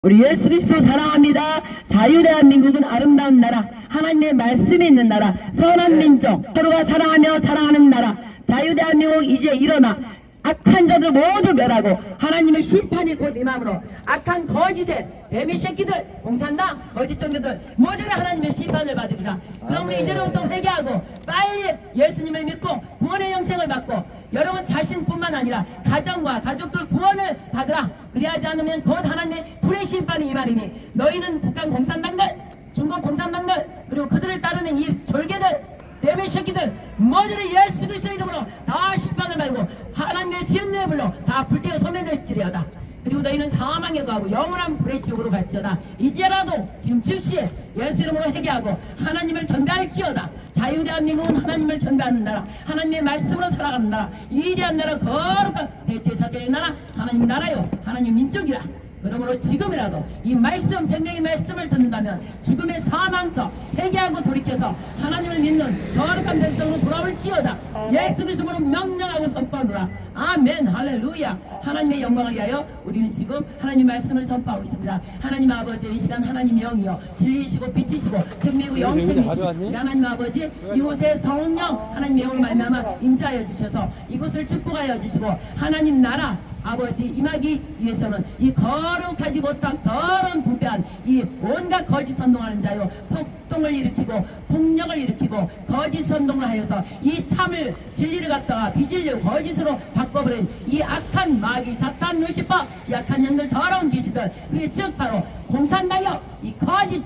우리 예수 그리스도 사랑합니다. 자유대한민국은 아름다운 나라, 하나님의 말씀이 있는 나라, 선한 민족, 서로가 사랑하며 사랑하는 나라. 자유대한민국 이제 일어나 악한 자들 모두 멸하고 하나님의 심판이 곧 임함으로 악한 거짓의 뱀의 새끼들, 공산당, 거짓 종교들 모두를 하나님의 심판을 받으리라. 그럼 우리 이제부터 회개하고 빨리 예수님을 믿고 구원의 영생을 받고 여러분 자신뿐만 아니라 가정과 가족들 구원을 받으라. 그리하지 않으면 곧 하나님의 불의 심판이 임하리니 너희는 북한 공산당들, 중국 공산당들, 그리고 그들을 따르는 이 졸개들, 뱀의 새끼들 모두를 예수 그리스도의 이름으로 다 심판을 받고 하나님의 지은의 불로 다 불태워 소멸될지리어다. 그리고 너희는 사망에 거하고 영원한 불의 지옥으로 갈지어다. 이제라도 지금 즉시 예수 이름으로 회개하고 하나님을 경배할지어다. 자유대한민국은 하나님을 경배하는 나라, 하나님의 말씀으로 살아가는 나라, 위대한 나라, 거룩한 대제사장의 나라, 하나님 나라요, 하나님 민족이라. 그러므로 지금이라도 이 말씀, 생명의 말씀을 듣는다면 죽음의 사망터 회개하고 돌이켜서 하나님을 믿는 거룩한 백성으로 돌아올지어다. 예수 그리스도로 명령하고 선포하노라. 아멘. 할렐루야. 하나님의 영광을 위하여 우리는 지금 하나님 말씀을 선포하고 있습니다. 하나님 아버지, 이 시간 하나님 영이요 진리이시고 빛이시고 생명이고 영생이시고 하나님 아버지, 이곳에 성령 하나님의 영을 말미암아 임자하여 주셔서 이곳을 축복하여 주시고 하나님 나라 아버지 임하기 위해서는 이 거룩하지 못한 더러운 부패한 이 온갖 거짓 선동하는 자요 폭동을 일으키고 폭력을 일으키고 거짓 선동을 하여서 이 참을 진리를 갖다가 비진리로 거짓으로 바꿔버린 이 악한 마귀 사탄 루시퍼, 이 악한 영들 더러운 귀신들, 그게 즉 바로 공산당이요 이 거짓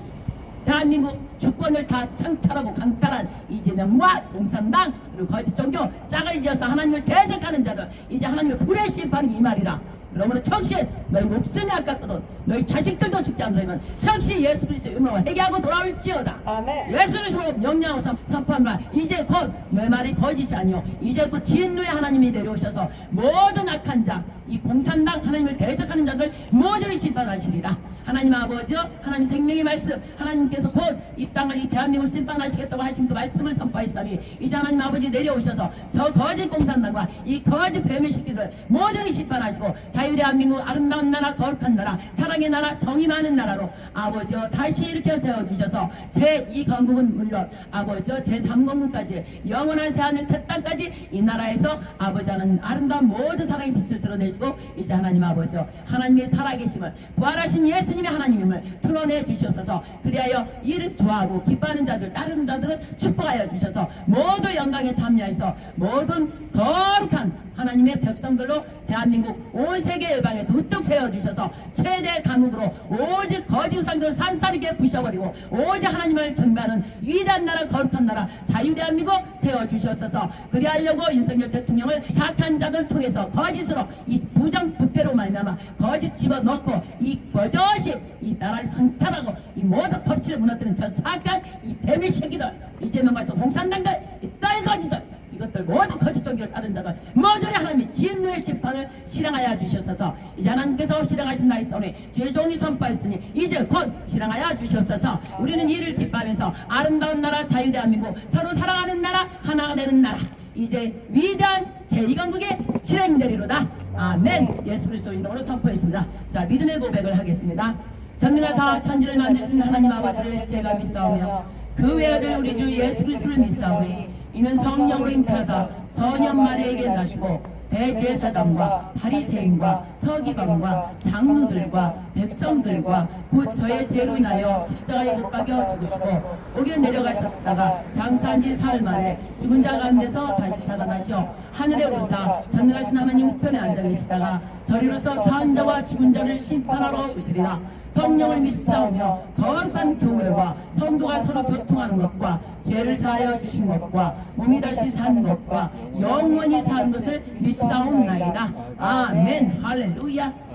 대한민국 주권을 다 창탈하고 강탈한 이재명과 공산당 그리고 거짓 종교 짝을 지어서 하나님을 대적하는 자들, 이제 하나님의 불의 심판이 이 말이라. 그러므로 즉시 너희 목숨이 아깝거든 너희 자식들도 죽지 않으려면 즉시 예수 그리스도의 이름으로 회개하고 돌아올지어다. 아멘. 예수 그리스도로 명령하고 선포하노라. 이제 곧 내 말이 거짓이 아니요 이제 곧 진노의 하나님이 내려오셔서 모든 악한 자, 이 공산당 하나님을 대적하는 자들 모두를 심판하시리라. 하나님 아버지여, 하나님 생명의 말씀, 하나님께서 곧 이 땅을 이 대한민국을 심판하시겠다고 하신 그 말씀을 선포하시다니 이제 하나님 아버지 내려오셔서 저 거짓 공산당과 이 거짓 뱀의 새끼들 모두를 심판하시고 자유대한민국 아름다운 나라, 거룩한 나라, 사랑의 나라, 정의 많은 나라로 아버지여 다시 일으켜 세워주셔서 제2건국은 물론 아버지여 제3건국까지 영원한 새하늘 새 땅까지 이 나라에서 아버지 하는 아름다운 모든 사랑의 빛을 드러내시고 이제 하나님 아버지여 하나님의 살아계심을 부활하신 예수님의 하나님임을 드러내 주시옵소서. 그리하여 이를 좋아하고 기뻐하는 자들, 따르는 자들은 축복하여 주셔서 모두 영광에 참여해서 모든 거룩한 하나님의 백성들로 대한민국 온 세계 열방에서 우뚝 세워주셔서 최대 강국으로 오직 거짓 우상들을 산산하게 부셔버리고 오직 하나님을 경배하는 위대한 나라, 거룩한 나라, 자유대한민국 세워주셨어서 그리하려고 윤석열 대통령을 사악한 자들 통해서 거짓으로 이 부정부패로 말미암아 거짓 집어넣고 이 버젓이 이 나라를 강탈하고 이 모든 법치를 무너뜨리는 저 사악한 이 뱀의 새끼들, 이재명과 저 공산당들, 이 떨거지들, 이것들 모두 거짓 종교를 따른 자들 모조리 하나님의 진노의 심판을 실행하여 주시옵소서. 이제 하나님께서 실행하신 나이사오니 주의 종이 선포했으니 이제 곧 실행하여 주시옵소서. 우리는 이를 기뻐하면서 아름다운 나라, 자유대한민국, 서로 사랑하는 나라, 하나가 되는 나라, 이제 위대한 제2건국의 실행되리로다. 아멘. 예수 그리스도 이름으로 선포했습니다. 자, 믿음의 고백을 하겠습니다. 전능하사 천지를 만드신 하나님 아버지를 제가 믿사오며 그 외아들 우리 주 예수 그리스도를 믿사오니 이는 성령으로 잉태하사 선년 마리아에게 나시고 대제사장과 바리새인과 서기관과 장로들과 백성들과 곧 저의 죄로 인하여 십자가에 못 박여 죽으시고 옥에 내려가셨다가 장사한 지 사흘 만에 죽은 자 가운데서 다시 살아나시어 하늘에 오르사 전능하신 하나님 우편에 앉아 계시다가 저리로서 산 자와 죽은 자를 심판하러 오시리라. 성령을 믿사오며 거룩한 교회와 성도가 서로 교통하는 것과 죄를 사하여 주신 것과 몸이 다시 사는 것과 영원히 사는 것을 믿사옵나이다. 아멘. 할렐루야.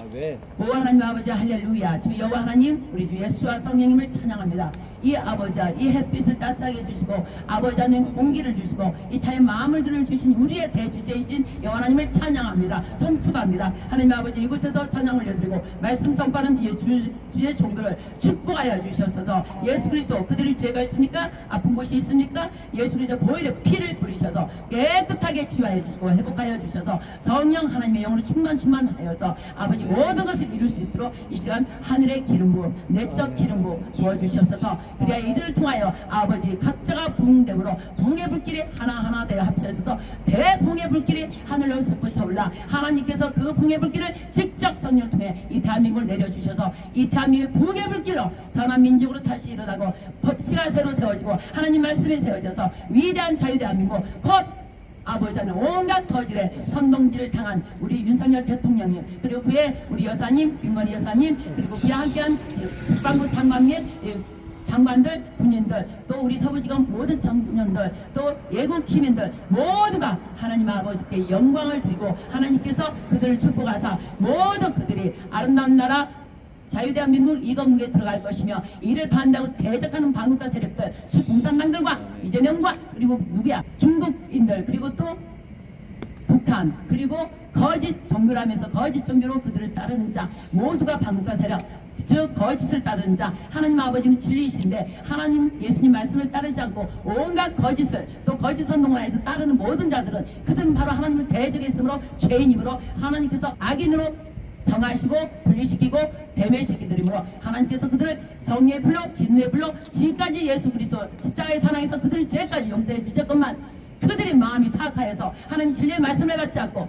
오 하나님 아버지 할렐루야. 주 여호와 하나님 우리 주 예수와 성령님을 찬양합니다. 이 아버지와 이 햇빛을 따스하게 해주시고 아버지 하나님 공기를 주시고 이 자의 마음을 들어주신 우리의 대주제이신 여호와 하나님을 찬양합니다. 송축합니다. 하나님 아버지 이곳에서 찬양 올려드리고 말씀 전파는 주의 종들을 축복하여 주시옵소서. 예수 그리스도 그들의 죄가 있습니까? 아픈 곳이 있습니까? 예수 그리스도 보혈의 피를 뿌리셔서 깨끗하게 치유하여 주시고 회복하여 주셔서 성령 하나님의 영으로 충만하여서 아버지 모든 것을 이룰 수 있도록 이 시간 하늘의 기름 부음, 내적 기름 부음 부어주시옵소서. 그래야 이들을 통하여 아버지 각자가 부흥됨으로 붕의 불길이 하나하나 되어 합쳐져서 대붕의 불길이 하늘로 솟구쳐 올라 하나님께서 그 붕의 불길을 직접 성령을 통해 이 대한민국을 내려주셔서 이 대한민국 붕의 불길로 선한 민족으로 다시 일어나고 법치가 새로 세워지고 하나님 말씀이 세워져서 위대한 자유대한민국 곧 아버지는 온갖 거질에 선동질을 당한 우리 윤석열 대통령님, 그리고 그의 우리 여사님 김건희 여사님, 그리고 그와 함께한 국방부 장관 및 장관들, 군인들, 또 우리 서부지검 모든 청년들, 또 예국 시민들 모두가 하나님 아버지께 영광을 드리고 하나님께서 그들을 축복하사 모든 그들이 아름다운 나라 자유대한민국 이건국에 들어갈 것이며 이를 반대하고 대적하는 반국가 세력들, 공산당들과 이재명과 그리고 누구야 중국인들, 그리고 또 북한, 그리고 거짓 종교라면서 거짓 종교로 그들을 따르는 자 모두가 반국가 세력, 즉 거짓을 따르는 자, 하나님 아버지는 진리이신데 하나님 예수님 말씀을 따르지 않고 온갖 거짓을 또 거짓 선동을 해서 따르는 모든 자들은 그들은 바로 하나님을 대적했으므로 죄인이므로 하나님께서 악인으로 정하시고 분리시키고 뱀의 새끼들이므로 하나님께서 그들을 정의의 불로 진노의 불로 지금까지 예수 그리스도 십자가의 사랑에서 그들의 죄까지 용서해 주셨건만 그들의 마음이 사악하여서 하나님 진리의 말씀을 받지 않고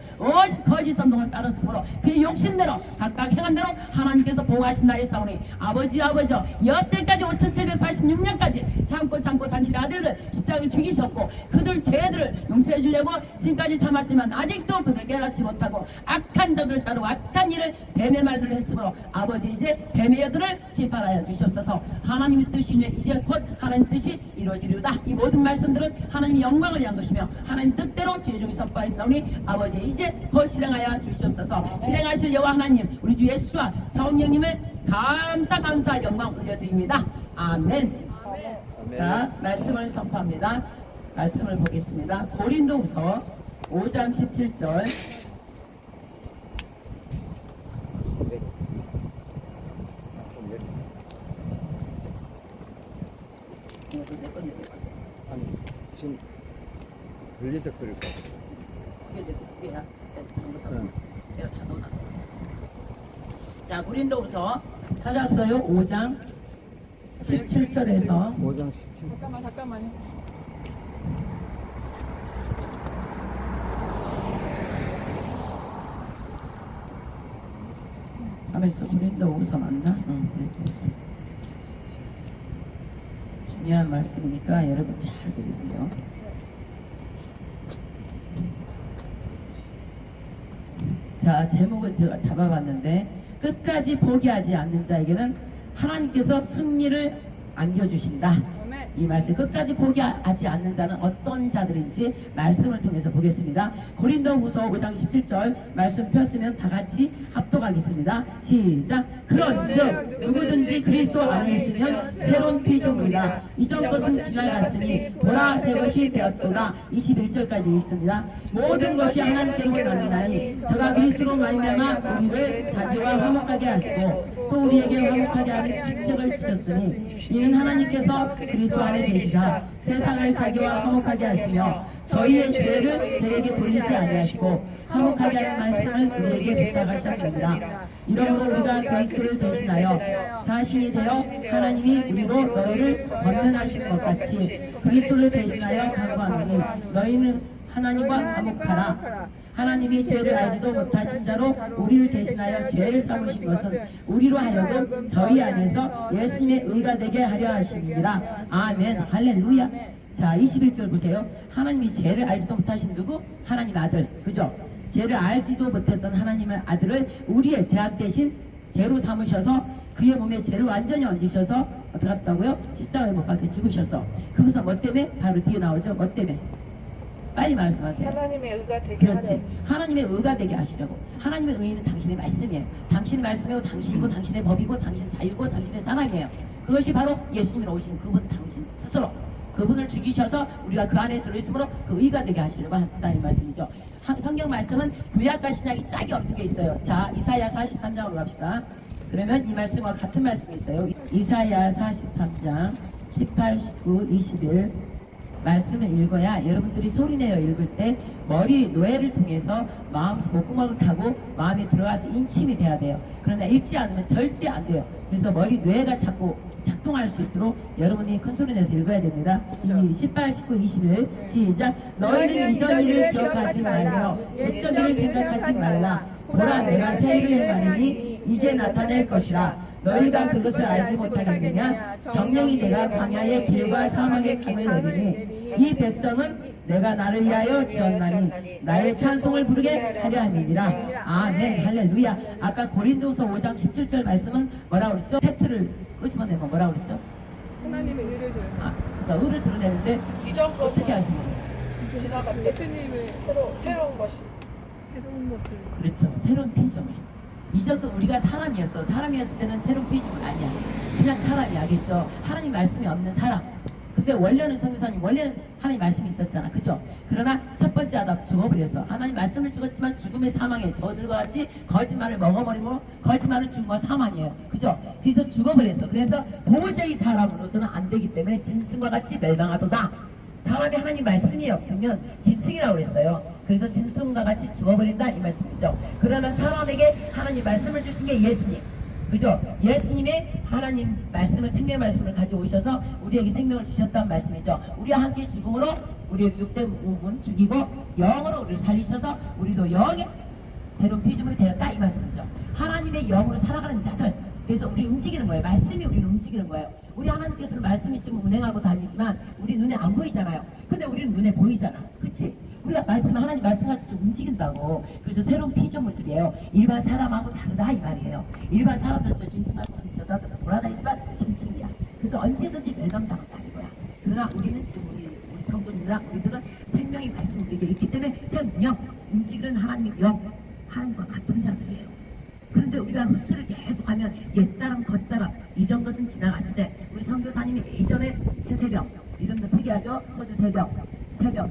거짓 선동을 따랐으므로 그 욕심대로 각각 행한 대로 하나님께서 보호하신다 했사오니 아버지 여태까지 5786년까지 참고 당신의 아들을 십자가에 죽이셨고 그들 죄들을 용서해 주려고 지금까지 참았지만 아직도 그들 깨닫지 못하고 악한 자들을 따르고 악한 일을 뱀의 말들을 했으므로 아버지 이제 뱀의 여들을 심판하여 주시옵소서. 하나님의 뜻이 이제 곧 하나님 뜻이 이루어지리로다. 이 모든 말씀들은 하나님의 영광을 위한 것이며 하나님 뜻대로 죄종이 선포하였사오니 아버지 이제 곧 실행하여 주시옵소서. 실행하실 여호와 하나님 우리 주 예수와 성령님을 감사 영광 올려드립니다. 아멘. 자, 말씀을 선포합니다. 말씀을 보겠습니다. 고린도후서 5장 17절. 아니 지금 걸리적거릴 것 같았어. 그게 내 그게야. 내가 다 넣어놨어. 자, 고린도후서 찾았어요. 5장 17절에서 5장 17절. 잠깐만요. 가만있어. 고린도후서 맞나? 응, 고린도후서. 중요한 말씀이니까 여러분 잘 들으세요. 자, 제목은 제가 잡아봤는데 끝까지 포기하지 않는 자에게는 하나님께서 승리를 안겨주신다. 이 말씀 끝까지 포기하지 않는 자는 어떤 자들인지 말씀을 통해서 보겠습니다. 고린도후서 5장 17절 말씀 폈으면 다 같이 합독하겠습니다. 시작. 그런즉 누구든지 그리스도 안에 있으면 새로운 피조물이라 이전 것은 지나갔으니 보라 새 것이 되었도다. 21절까지 있습니다. 모든 것이 하나님께로 나느나니 저가 그리스도로 말미암아 우리를 자기와 화목하게 하시고 또 우리에게 화목하게 하는 직책을 주셨으니 이는 하나님께서 그리스도 안에 계시사 세상을 자기와 화목하게 하시며 저희의 죄를 저에게 돌리지 아니하시고 화목하게 하는 말씀을 우리에게 부탁하셨습니다. 이러므로 우리가 그리스도를 대신하여 자신이 되어 하나님이 우리로 너희를 권면하신 것 같이 그리스도를 대신하여 간구하노니 너희는 하나님과 화목하라. 하나님이 죄를 알지도 못하신 자로 우리를 대신하여 죄를 삼으신 것은 우리로 하여금 저희 안에서 예수님의 의가 되게 하려 하시니라. 아멘. 할렐루야. 자, 21절 보세요. 하나님이 죄를 알지도 못하신 누구? 하나님 아들. 그죠? 죄를 알지도 못했던 하나님의 아들을 우리의 죄악 대신 죄로 삼으셔서 그의 몸에 죄를 완전히 얹으셔서 어떻게 했다고요? 십자가에 못 박혀 죽으셔서. 그것은 뭐 때문에? 바로 뒤에 나오죠. 뭐 때문에? 빨리 말씀하세요. 하나님의 의가 되게 그렇지. 하려고. 하나님의 의가 되게 하시려고. 하나님의 의는 당신의 말씀이에요. 당신의 말씀이고 당신이고 당신의 법이고 당신의 자유고 당신의 사랑이에요. 그것이 바로 예수님으로 오신 그분 당신 스스로. 그분을 죽이셔서 우리가 그 안에 들어있으므로 그 의가 되게 하시려고 한다는 말씀이죠. 성경 말씀은 구약과 신약이 짝이 없는 게 있어요. 자, 이사야 43장으로 갑시다. 그러면 이 말씀과 같은 말씀이 있어요. 이사야 43장 18, 19, 21 말씀을 읽어야 여러분들이 소리내어 읽을 때 머리 뇌를 통해서 마음 목구멍을 타고 마음에 들어가서 인침이 돼야 돼요. 그러나 읽지 않으면 절대 안 돼요. 그래서 머리 뇌가 자꾸 작동할 수 있도록 여러분이 큰 소리 내서 읽어야 됩니다. 18, 19, 21 시작. 너희는 이전 일을 기억하지 말며 옛전 일을 생각하지 말라. 보라 내가 새 일을 행하리니 이제 나타낼 것이라. 너희가 그것을 알지 못하겠느냐. 정령이 내가 광야의 길과 사막의 강을 내리니 이 백성은 내가 나를 위하여 지었나니 나의 찬송을 부르게 하려 함이니라. 아멘 할렐루야. 아까 고린도서 5장 17절 말씀은 뭐라고 그랬죠? 팩트를 끄집어내면 뭐라고 그랬죠? 하나님의 의를 드러내. 그러니까 의를 드러내는데 이전 것은 어떻게 하신 거예요? 지나갔대. 예수님의 새로운 것이. 새로운 것을 그렇죠. 새로운 피조물. 이전도 우리가 사람이었어. 사람이었을 때는 새로운 피조물 아니야. 그냥 사람이야겠죠. 하나님 말씀이 없는 사람. 근데 원래는 성교사님 원래는 하나님 말씀이 있었잖아. 그죠? 그러나 첫 번째 아담 죽어버렸어. 하나님 말씀을 죽었지만 죽음의 사망에 저들과 같이 거짓말을 먹어버리고 거짓말은 죽음과 사망이에요. 그죠? 그래서 죽어버렸어. 그래서 도저히 사람으로서는 안 되기 때문에 짐승과 같이 멸망하도다. 사람이 하나님 말씀이 없으면 짐승이라고 그랬어요. 그래서 짐승과 같이 죽어버린다 이 말씀이죠. 그러나 사람에게 하나님 말씀을 주신 게 예수님. 그죠? 예수님이 하나님 말씀을 생명의 말씀을 가져오셔서 우리에게 생명을 주셨다는 말씀이죠. 우리와 함께 죽음으로 우리의 육대 몸은 죽이고 영으로 우리를 살리셔서 우리도 영의 새로운 피조물이 되었다 이 말씀이죠. 하나님의 영으로 살아가는 자들. 그래서 우리 움직이는 거예요. 말씀이 우리를 움직이는 거예요. 우리 하나님께서는 말씀이 지금 운행하고 다니지만 우리 눈에 안 보이잖아요. 근데 우리는 눈에 보이잖아. 그치? 우리가 하나님 말씀 가지고 좀 움직인다고. 그래서 새로운 피조물들이에요. 일반 사람하고 다르다 이 말이에요. 일반 사람들 저 짐승 같은 저다 돌아다니지만 짐승이야. 그래서 언제든지 멸망당한다는 거야. 그러나 우리는 지금 우리 성도님이랑 우리들은 생명이 말씀 우리에게 있기 때문에 생명, 움직이는 하나님의 영, 하나님과 같은 자들이에요. 그런데 우리가 흡수를 계속하면 옛사람 겉사람 이전 것은 지나갔을 때 우리 선교사님이 예전에 채새병 이름도 특이하죠. 소주 새병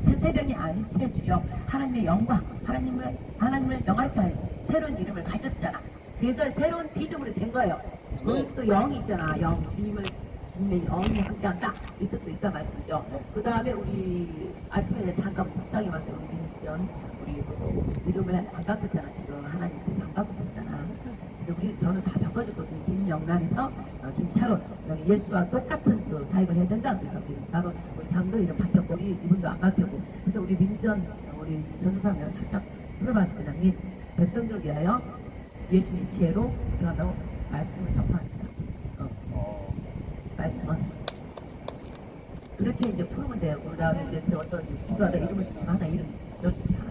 채새병이 아닌 채주역 하나님의 영광 하나님을 영화롭게 하는 새로운 이름을 가졌잖아. 그래서 새로운 피조물이 된 거예요. 거기 또 영이 있잖아. 주님의 영이 함께한다 이 뜻도 있다 말씀이죠. 그 다음에 우리 아침에 이제 잠깐 묵상해 봤어요. 우리 민지연 우리 이름을 안 바꿨잖아. 지금 하나님께서 안 바꾸셨잖아. 근데 저는 다 바꿔줬거든요. 김영란에서 김샤론 예수와 똑같은 또 사역을 해야 된다. 그래서 바로 우리 장도 이름 바뀌었고 이분도 안 바뀌었고 그래서 우리 민전 우리 전도사님을 살짝 풀어봤습니다. 민 백성들 위하여 예수님의 지혜로 들어가고 말씀을 선포하자. 말씀은 그렇게 이제 풀면 돼요. 그 다음에 이제 제가 어떤 기도하다 이름을 주시면 하나 이름 지어주지 하나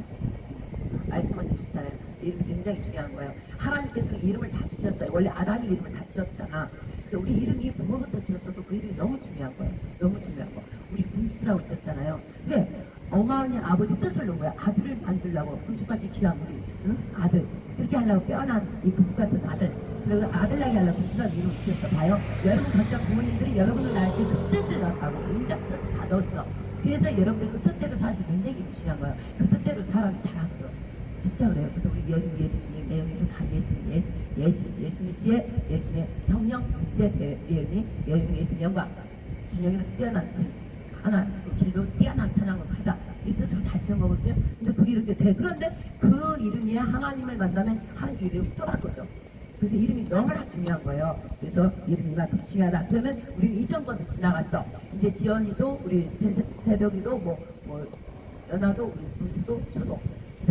말씀을 해주셨잖아요. 그래서 이름이 굉장히 중요한 거예요. 하나님께서는 이름을 다 주셨어요. 원래 아담이 이름을 다 지었잖아. 그래서 우리 이름이 부모부터 지었어도 그 이름이 너무 중요한 거예요. 너무 중요한 거. 우리 군수라고 지었잖아요. 근데 어마어마한 아버지 뜻을 놓은 거야. 아들을 만들려고 군주까지 귀한 우리 아들 그렇게 하려고 빼어난 이 군주 같은 아들. 그래서 아들나게 하려고 군수라는 이름을 지었어. 봐요. 여러분 각자 부모님들이 여러분을 낳을 때 그 뜻을 넣었다고 인자 뜻을 다 넣었어. 그래서 여러분들 그 뜻대로 사실 굉장히 중요한 거예요. 그 뜻대로 사람이 잘하는 거예요. 진짜 그래요. 그래서 우리 예수 주님 내용도 다 예수님의 지혜, 예수님의 성령, 예수님 영광, 준영이는 뛰어난 하나 그 길로 뛰어난 찬양을 가자 이 뜻으로 다 지은 거거든요. 근데 그게 이렇게 돼. 그런데 그 이름이 하나님을 만나면 하나님 이름이 또 바꾸죠. 그래서 이름이 너무나 중요한 거예요. 그래서 이름이 만큼 중요하다. 그러면 우리는 이전 것을 지나갔어. 이제 지연이도 우리 새벽이도 뭐 연아도 우리 불수도 저도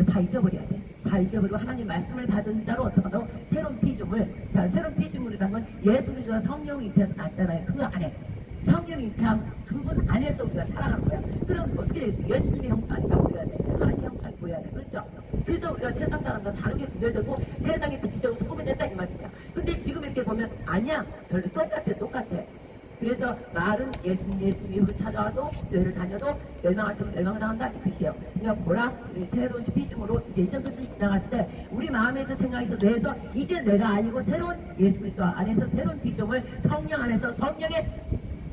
다 잊어버려야 돼. 다 잊어버리고 하나님 말씀을 받은 자로 어떻게 한다고? 새로운 피조물. 자, 새로운 피조물이라는 건 예수 그리스도가 성령 입혀서 났잖아요. 그 안에 성령 입혀한 그분 안에서 우리가 살아가는 거야. 그럼 어떻게 예수님의 형상이가 보여야 돼. 하나님 형상이 보여야 돼. 그렇죠? 그래서 우리가 세상 사람과 다르게 구별되고 세상에 빛이 되고 소금이 된다 이 말씀이야. 근데 지금 이렇게 보면 아니야. 별로 똑같아. 그래서 말은 예수님 이름으로 찾아와도 교회를 다녀도 멸망할 때는 멸망당한다 이 뜻이에요. 그러니까 보라 우리 새로운 피조물로 이제 이전 것은 지나갔을 때 우리 마음에서 생각에서 뇌에서 이제 내가 아니고 새로운 예수 그리스도 안에서 새로운 피조물 성령 안에서 성령의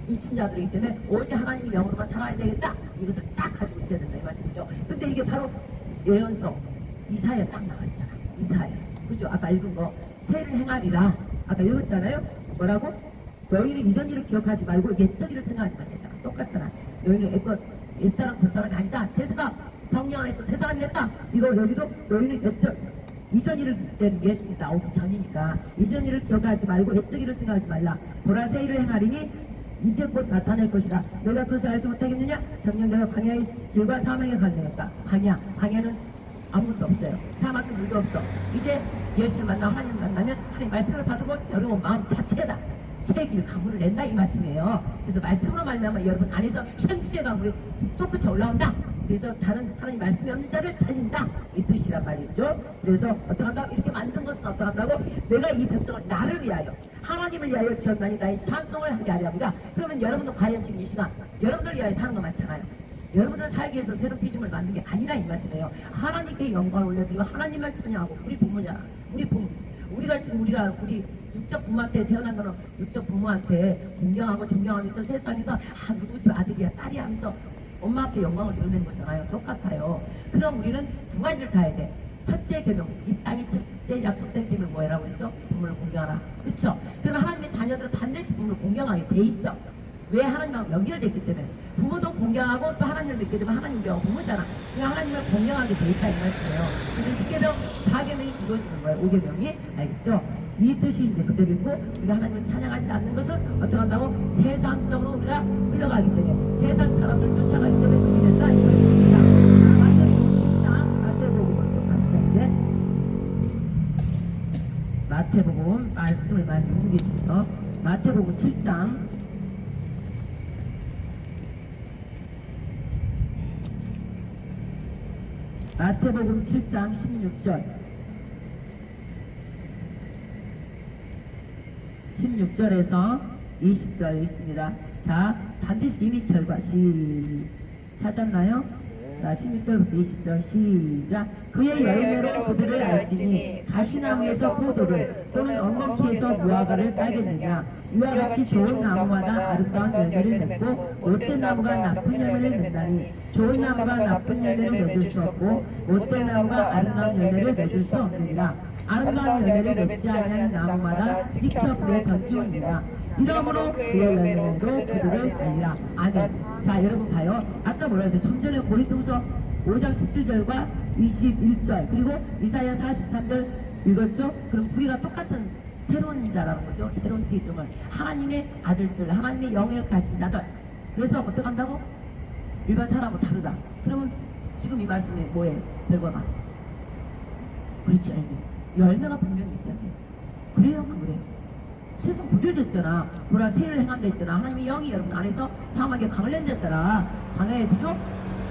이친자들이기 때문에 오직 하나님의 영으로만 살아야 되겠다. 이것을 딱 가지고 있어야 된다 이 말씀이죠. 근데 이게 바로 예언서 이사야 딱 나왔잖아. 이사야 그죠? 아까 읽은 거 새를 행하리라 아까 읽었잖아요. 뭐라고? 너희는 이전 일을 기억하지 말고 옛적 일을 생각하지 말잖아. 똑같잖아. 너희는 애껏 옛사람 그사람이 아니다. 새 사람 성령 안에서 새 사람이 됐다. 이거 여기도 너희는 옛적 이전 일을 때는 예수님 나오기 전이니까 이전 일을 기억하지 말고 옛적 일을 생각하지 말라. 보라 새 일을 행하리니 이제 곧 나타낼 것이다. 너희가 그것을 알지 못하겠느냐? 정녕 내가 광야의 길과 사망의 갈래였다. 광야는 아무것도 없어요. 사막도 물도 없어. 이제 예수를 만나 하나님 만나면 하나님 말씀을 받으면 여러분 마음 자체다. 새길 강물을 낸다 이 말씀이에요. 그래서 말씀으로 말미암아 여러분 안에서 생수의 강물이 솟구쳐 올라온다. 그래서 다른 하나님 말씀이 없는 자를 살린다 이 뜻이란 말이죠. 그래서 어떻게 한다? 이렇게 만든 것은 어떻게 한다고? 내가 이 백성을 나를 위하여 하나님을 위하여 지었나니 나의 찬송을 하게 하려 합니다. 그러면 여러분도 과연 지금 이 시간 여러분들 위하여 사는 거 많잖아요. 여러분들 살기 위해서 새로운 피즘을 만든 게 아니라 이 말씀이에요. 하나님께 영광을 올려드리고 하나님만 찬양하고 우리 부모잖아. 우리 부모. 우리가 지금 우리 육적 부모한테 태어난 거는 육적 부모한테 공경하고 존경하면서 세상에서 누구 집 아들이야 딸이야 하면서 엄마 앞에 영광을 드러내는 거잖아요. 똑같아요. 그럼 우리는 두 가지를 다 해야 돼. 첫째 계명, 이 땅의 첫째 약속된 계명 뭐라고 그랬죠? 부모를 공경하라. 그렇죠? 그럼 하나님의 자녀들은 반드시 부모를 공경하게 돼 있어. 왜? 하나님하고 연결됐기 때문에. 부모도 공경하고 또 하나님을 믿게 되면 하나님 경우 부모잖아. 그러니까 하나님을 공경하게 돼 있다 이 말씀이에요. 그래서 10계명, 4계명이 이루어지는 거예요. 5계명이. 알겠죠? 이 뜻이 이제 그대로 있고 우리가 하나님을 찬양하지 않는 것은 어떻게 한다고? 세상적으로 우리가 흘러가기 때문에 세상 사람을 쫓아가기 때문에 그렇게 된다 이 말씀입니다. 마태복음 좀 갑시다 이제. 마태복음 말씀을 많이 옮기셔서 마태복음 7장 마태복음 7장 16절에서 20절 있습니다. 자, 반드시 이미 결과 찾았나요? 자, 16절부터 20절 시작. 그의 열매로 그들을 알지니 가시나무에서 포도를 또는 엉겅퀴에서 무화과를 따겠느냐. 이와 같이 좋은 나무마다 아름다운 열매를 맺고 못된 나무가 나쁜 열매를 맺나니 좋은 나무가 나쁜 열매를 맺을 수 없고 못된 나무가 아름다운 열매를 맺을 수 없느니라. 아름다운 열매를 맺지 아니하는 나무마다 지켜 불에 던지느니라. 이러므로 그의 열매로 그들을 알리라. 아멘. 자, 여러분 봐요. 아까 뭐라 했어요? 좀 전에 고린도후서 5장 17절과 21절 그리고 이사야 43절 읽었죠? 그럼 두 개가 똑같은 새로운 자라는 거죠. 새로운 피조물. 하나님의 아들들, 하나님의 영을 가진 자들. 그래서 어떻게 한다고? 일반 사람하고 다르다. 그러면 지금 이 말씀이 뭐예요? 결과가? 그렇지, 열매가 분명히 있어야 돼. 그래요? 안 그래요? 세상 분별됐잖아. 보라 새를 행한다 했잖아. 하나님의 영이 여러분 안에서 사람에게 강을 낸댔잖아. 강에 그죠?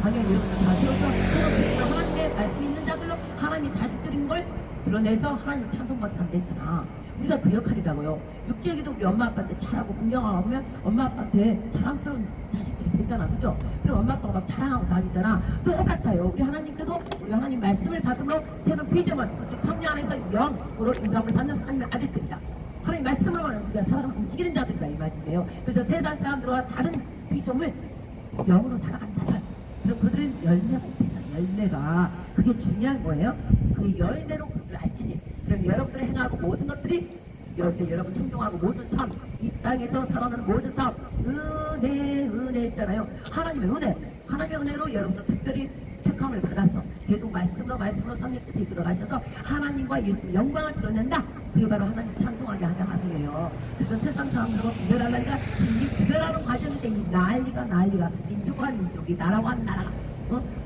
강에 여러분 다 세워서 새로 하나님의 말씀이 있는 자들로 하나님의 자식들인 걸 드러내서 하나님 찬송받게 한다 했잖아. 우리가 그 역할이라고요. 육지에게도 우리 엄마 아빠한테 잘하고 공경하고 하면 엄마 아빠한테 자랑스러운 자식들이 되잖아. 그죠? 그럼 엄마 아빠가 막 자랑하고 다니잖아. 똑같아요. 우리 하나님께도 우리 하나님 말씀을 받음으로 새로운 피조물, 즉 성령 안에서 영으로 인도함을 받는 하나님의 아들들이다. 하나님 말씀으로만 우리가 살아가는 움직이는 자들이다 이 말씀이에요. 그래서 세상 사람들과 다른 피조물 영으로 살아가는 자들. 그럼 그들은 열매가 있잖아. 열매가 그게 중요한 거예요. 그 열매로 그들을 알지니. 그럼 여러분들이 행하고 모든 것들이 여러분 행동하고 모든 삶, 이 땅에서 살아가는 모든 삶, 은혜 있잖아요. 하나님의 은혜, 하나님의 은혜로 여러분들 특별히 택함을 받아서 계속 말씀으로 성령께서 이끌어가셔서 하나님과 예수의 영광을 드러낸다. 그게 바로 하나님 찬송하게 하는 하루예요. 그래서 세상 사람들과 구별하려니까 지금 이 구별하는 과정에서 이 난리가 민족과 민족이 나라와 나라가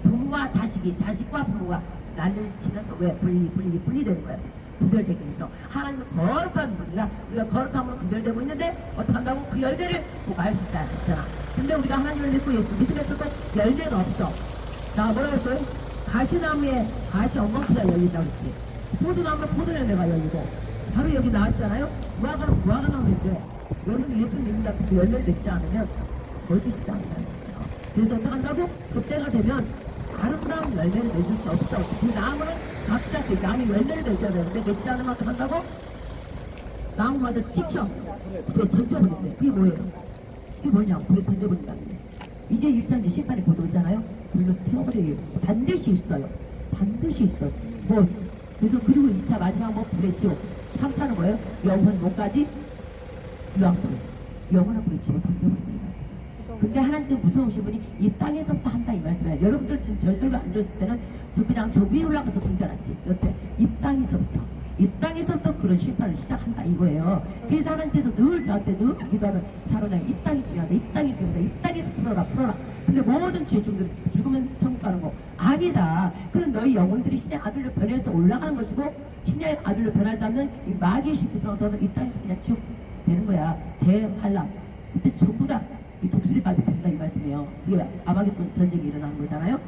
부모와 자식이 자식과 부모가 난리를 치면서 왜 분리되는 거예요. 구별되기 위해서 하나님은 거룩한 분이라 우리가 거룩함으로 구별되고 있는데 어떻게 한다고? 그 열매를 보고 알 수 있다 했잖아. 근데 우리가 하나님을 믿고 예수 믿으면서도 열매가 없어. 자, 뭐라고 했어요? 가시나무에 가시 엉겅퀴가 열린다고 했지. 포도나무에 포도 열매가 열리고 바로 여기 나왔잖아요. 무화과는 무화과 나무인데 여러분 예수 믿는다 그 열매를 맺지 않으면 거짓이지 않다 했어요. 그래서 어떻게 한다고? 그때가 되면 아름다운 열매를 맺을 수 없어. 그 나무는 각자 그 나무 열매를 맺어야 되는데 맺지 않으면 어떻게 한다고? 나무마다 찍혀 불에 던져버린대. 그게 뭐예요? 그게 뭐냐고 불에 던져버린다는 거예요. 이제 1차 심판이 곧 오잖아요. 불로 태워버리기 반드시 있어요. 반드시 있어요. 뭐 그래서 그리고 2차 마지막 뭐 불의 지옥. 3차는 뭐예요? 영혼 목까지 유황불. 영혼의 불의 지옥 던져버린다 이 말씀. 근데 하나님께 무서우신 분이 이 땅에서부터 한다 이 말씀이에요. 여러분들 지금 저 설교 안 들었을 때는 저 그냥 저 위에 올라가서 본 줄 알았지. 여태 이 땅에서부터 그런 심판을 시작한다 이거예요. 그래서 하나님께서 늘 저한테 늘 기도하면 사로나님 이 땅이 중요하다, 이 땅이 중요하다, 이 땅에서 풀어라. 근데 모든 죄종들이 죽으면 천국 가는 거 아니다. 그런 너희 영혼들이 신의 아들로 변해서 올라가는 것이고 신의 아들로 변하지 않는 이 마귀의 쉽게 들어가서는 이 땅에서 그냥 지옥 되는 거야. 대환란. 그때 전부 다 이 독수리 바디 된다 이 말씀이에요. 이게 아마겟돈 전쟁이 일어나는 거잖아요.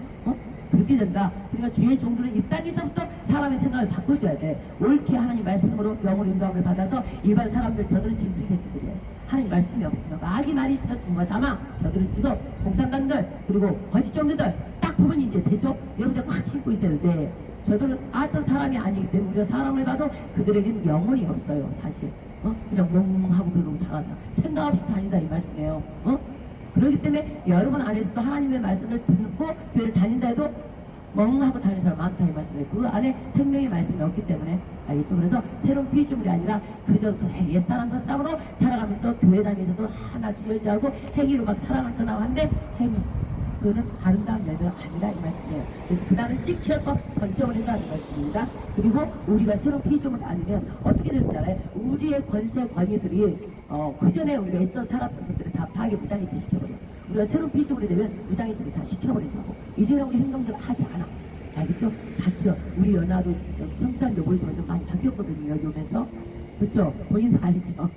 그렇게 된다. 그러니까 주의 종들은 이 땅에서부터 사람의 생각을 바꿔줘야 돼. 옳게 하나님 말씀으로 영으로 인도함을 받아서 일반 사람들 저들은 짐승 새끼들이에요. 하나님 말씀이 없으니까 마귀 말이 있으니까 중과 사망 저들은 직업 공산당들 그리고 거짓 종교들 딱 보면 이제 되죠. 여러분들 확 신고 있어요. 네. 저들은 어떤 사람이 아니기 때문에 우리가 사람을 봐도 그들에게는 영혼이 없어요. 사실 그냥 멍하고 그러고 다간다. 생각 없이 다닌다 이 말씀이에요. 그렇기 때문에 여러분 안에서도 하나님의 말씀을 듣고 교회를 다닌다 해도 멍하고 다니는 사람 많다 이 말씀이에요. 그 안에 생명의 말씀이 없기 때문에 알겠죠? 그래서 새로운 피조물이 아니라 그저 옛사람과 싸우러 살아가면서 교회 다니면서도 하나 주여지하고 행위로 막 사랑을 전하는데 행위 그거는 아름다운 열매가 아니라 이 말씀이에요. 그래서 그날은 찍혀서 던져버린다는 말씀입니다. 그리고 우리가 새로운 피조물이 아니면 어떻게 되는지 알아요? 우리의 권세 권위들이 그 전에 우리가 예전 살았던 것들을 다 파괴 무장이 시켜버려요. 우리가 새로운 피조물이 되면 무장이 다 시켜버린다고. 이제는 우리 행동들을 하지 않아. 알겠죠? 바뀌어. 우리 연하도 성산 요보에서 좀 많이 바뀌었거든요. 요면서 그렇죠? 본인도 알죠?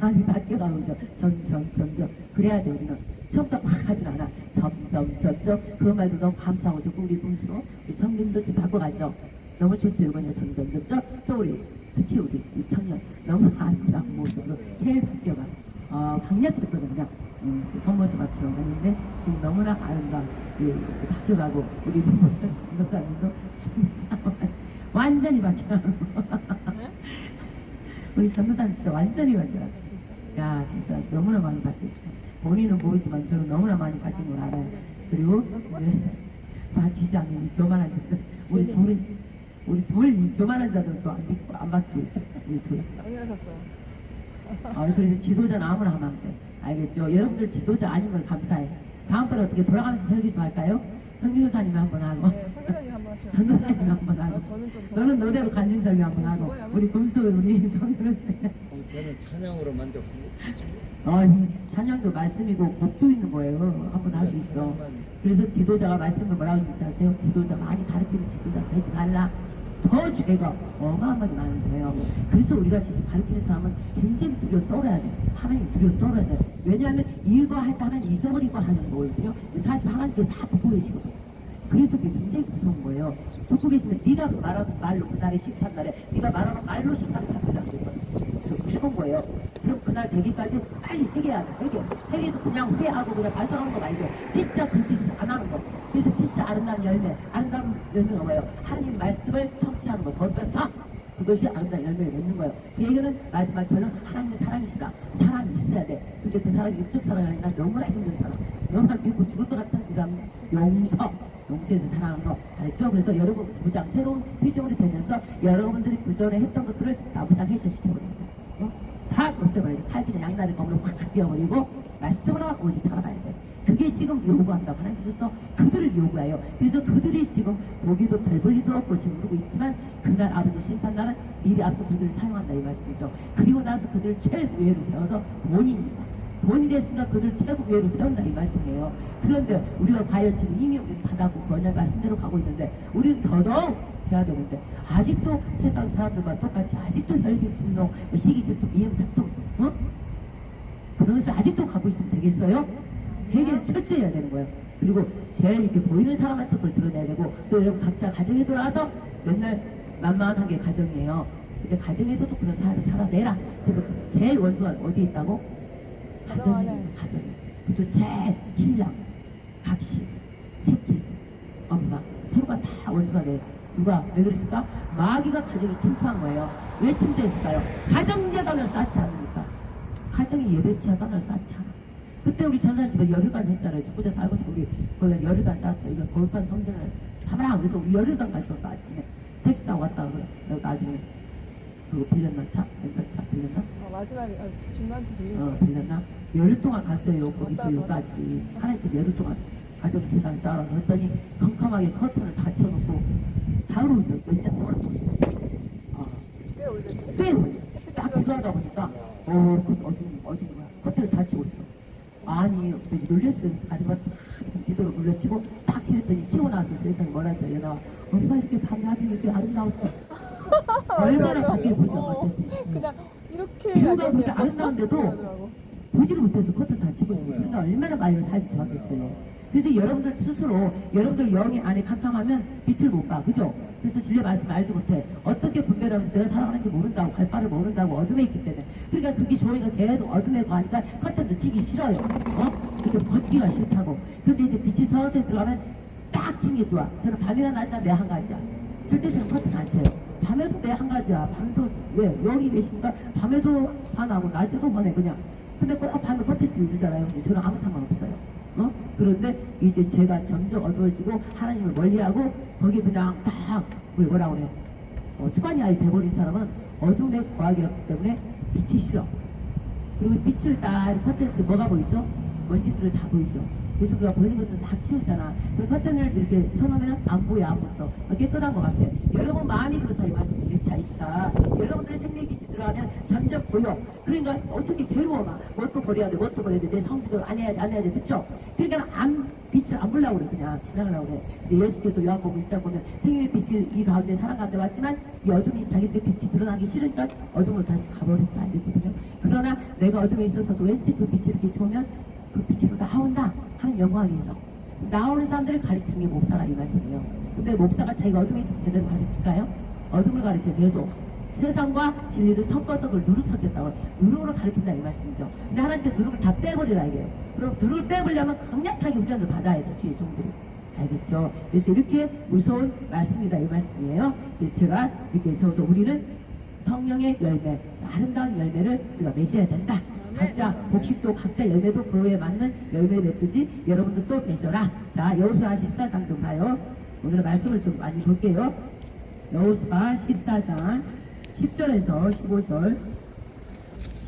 많이 바뀌어가고 있죠. 점점 그래야 돼. 우리는 처음부터 확 하진 않아. 점점 그 말도 너무 감사하고 좋고 우리 분수로 우리 성님도 좀 바꿔가죠. 너무 좋죠. 이거냐 점점 또 우리 특히 우리 이 청년 너무 아름다운 모습으로 제일 바뀌어가. 강력했거든 그냥 성모서처럼 했는데 지금 너무나 아름다운 이렇게 바뀌어가고 우리 전도사님도 진짜 완전히 바뀌어가고 우리 전도사님 진짜 완전히 바뀌었어. 야 진짜 너무나 많이 바뀌었어. 본인은 모르지만 저는 너무나 많이 바뀐 걸 알아요. 그리고 바뀌지 않는 이 교만한 자들 우리 둘이 교만한 자들은 또 안 바뀌고 있어. 우리 둘. 당연하셨어요. 그래서 지도자는 아무나 하면 안 돼. 알겠죠? 여러분들 지도자 아닌 걸 감사해. 다음번에 어떻게 돌아가면서 설교 좀 할까요? 성교사님 한번 하고 네, 선교사님 한번 하시면. 전도사님 한번 하고 저는 좀 너는 너대로 간증설교 한번 하고 우리 금수 우리 성도는 저는 찬양으로 만족합니다. 아니 찬양도 말씀이고 곡조 있는 거예요. 한번 할 수 있어. 그래서 지도자가 말씀을 뭐라고 했는지 아세요? 지도자 많이 가르치는 지도자 되지 말라. 더 죄가 어마어마하게 많은 거예요. 그래서 우리가 지금 가르치는 사람은 굉장히 두려워 떨어야 돼. 하나님 두려워 떨어야 돼. 왜냐하면 이거 할 때 하나님 잊어버리고 하는 거거든요. 사실 하나님께 다 듣고 계시거든. 그래서 그게 굉장히 무서운 거예요. 듣고 계시는데 네가 말하는 말로 그날의 심판날에 네가 말하는 말로 심판을 받는다는 거예요. 무서운 거예요. 그럼 그날 되기까지 빨리 회개해야 돼. 회개도 그냥 후회하고 그냥 반성하는 거 말고 진짜 그 짓을 안 하는 거. 그래서 진짜 아름다운 열매가 뭐예요? 하나님 말씀을 청취하는 거. 더욱더 그것이 아름다운 열매를 맺는 거예요. 그 얘기는 마지막 결론 하나님의 사랑이시라. 사랑이 있어야 돼. 근데 그 사랑이 육적 사랑이 아니라 너무나 힘든 사랑. 너무나 믿고 죽을 것 같은 그 사람 용서해서 사랑하는 거 알았죠? 그래서 여러분 무장 새로운 피조물이 되면서 여러분들이 그전에 했던 것들을 다 무장 해소시켜버리는 거예요. 다 없애버려야 돼. 칼 그냥 양날의 검으로 확 비워버리고 말씀으로 오직 살아가야 돼. 그게 지금 요구한다고 하나님께서 그들을 요구해요. 그래서 그들이 지금 보기도 별 볼 일도 없고 지금 그러고 있지만 그날 아버지 심판날은 미리 앞서 그들을 사용한다 이 말씀이죠. 그리고 나서 그들을 최고위로 세워서 본인이 됐으니까 그들 최고위로 세운다 이 말씀이에요. 그런데 우리가 과연 지금 이미 우리 바다고 번역 말씀대로 가고 있는데 우리는 더더욱 해야 되는데 아직도 세상 사람들과 똑같이 아직도 혈기 분노 시기 질투 미움 다툼 그런 것을 아직도 갖고 있으면 되겠어요? 해결 철저히 해야 되는 거예요. 그리고 제일 이렇게 보이는 사람한테 그걸 드러내야 되고 또 여러분 각자 가정에 돌아와서 맨날 만만한 게 가정이에요. 근데 가정에서도 그런 삶을 살아내라. 그래서 제일 원수가 어디 있다고? 가정이. 그리고 제일 신랑, 각시, 새끼, 엄마 서로가 다 원수가 돼요. 누가 왜 그랬을까? 마귀가 가정에 침투한 거예요. 왜 침투했을까요? 가정재단을 쌓지 않으니까. 가정이 예배치 하단을 쌓지 않아. 그때 우리 전사님이 열흘간 했잖아요. 축구자 살고서 우리 거기가 열흘간 쌓았어요. 이거 거듭한 성전을 타봐라. 그래서 우리 열흘간 갔었어. 아침에 택시 타고 왔다 그래. 나중에 그거 빌렸나 차? 렌탈 차 빌렸나? 마지막에 중간쯤 빌린 빌렸나? 열흘 동안 갔어요. 거기서 여기까지. 하나님께 열흘 동안 가정 재단 쌓으라고 했더니 컴컴하게 커튼을 다 쳐놓고 다루고 있어요. 몇 년 동안. 꽤 올렸죠. 꽤 딱 기도하다 보니까 어디 거야? 커튼을 다 치고 있어. 아니 놀랬어요. 그래서 가지고 기도를 눌러치고 딱 치랬더니 치고 나서 세상에 뭐라 했어요. 얘가 엄마 이렇게 밤낮이 이렇게 아름다웠어. 얼마나 자기를 보지 못했지. 그냥 이렇게 뷰가 약간 그렇게 그냥 아름다운데도 그러더라고. 보지를 못해서 커튼 다 치고 있으면 그러니까 얼마나 마이가 살기 좋았겠어요. 그래서 여러분들 스스로 여러분들 영이 안에 캄캄하면 빛을 못 봐. 그죠? 그래서 진리의 말씀을 알지 못해. 어떻게 분별하면서 내가 살아가는지 모른다고 갈 바를 모른다고 어둠에 있기 때문에. 그러니까 그게 좋으니까 계속 어둠에 가니까 커튼도 치기 싫어요. 근데 벗기가 싫다고. 근데 이제 빛이 서서히 들어가면 딱 친 게 좋아. 저는 밤이나 낮이나 매 한 가지야. 절대 저는 커튼 안 쳐요. 밤에도 매 한 가지야. 밤도 왜 여기 계시니까 밤에도 반하고 낮에도 반해 그냥. 근데 꼭 밤에 커튼 누르잖아요. 근데 저는 아무 상관없어요. 그런데 이제 죄가 점점 어두워지고 하나님을 멀리하고 거기 그냥 딱 뭐라 그래 습관이 아예 돼버린 사람은 어둠에 거하기 때문에 빛이 싫어. 그리고 빛을 딱 커튼을 뭐가 보이죠? 먼지들을 다 보이죠. 그래서 우리가 보이는 것을 싹 치우잖아. 그 커튼을 이렇게 쳐놓으면 안 보여 아무것도. 깨끗한 것 같아. 여러분 마음이 그렇다 이 말씀이 1차 2차 여러분들의 생명빛이 들어가면 점점 보여. 그러니까 어떻게 괴로워 막 뭣도 버려야 돼 뭣도 버려야 돼 내 성질대로 안 해야 돼 그쵸? 그러니까 빛을 안 보려고 그래 그냥 지나가려고 그래. 이제 예수께서 요한복음 1장 보면 생명의 빛이 이 가운데 사람 가운데 왔지만 이 어둠이 자기들의 빛이 드러나기 싫으니까 어둠으로 다시 가버렸다 이랬거든요. 그러나 내가 어둠에 있어서도 왠지 그 빛이 이렇게 좋으면 그 빛으로 나온다 하는 영광이 있어. 나오는 사람들을 가르치는 게 목사라 이 말씀이에요. 근데 목사가 자기가 어둠에 있으면 제대로 가르칠까요? 어둠을 가르쳐 계속 세상과 진리를 섞어서 그걸 누룩 섞였다고 누룩으로 가르친다 이 말씀이죠. 근데 하나님께 누룩을 다 빼버리라 이게요. 그럼 누룩을 빼버리려면 강력하게 훈련을 받아야 돼 뒤에 종들이. 알겠죠? 그래서 이렇게 무서운 말씀이다 이 말씀이에요. 그래서 제가 이렇게 적어서 우리는 성령의 열매 아름다운 열매를 우리가 맺어야 된다. 각자 복식도 각자 열매도 그에 맞는 열매를 맺듯이 여러분도 또 맺어라. 자 여호수아 14장 좀 봐요. 오늘의 말씀을 좀 많이 볼게요. 여호수아 14장 10절에서 15절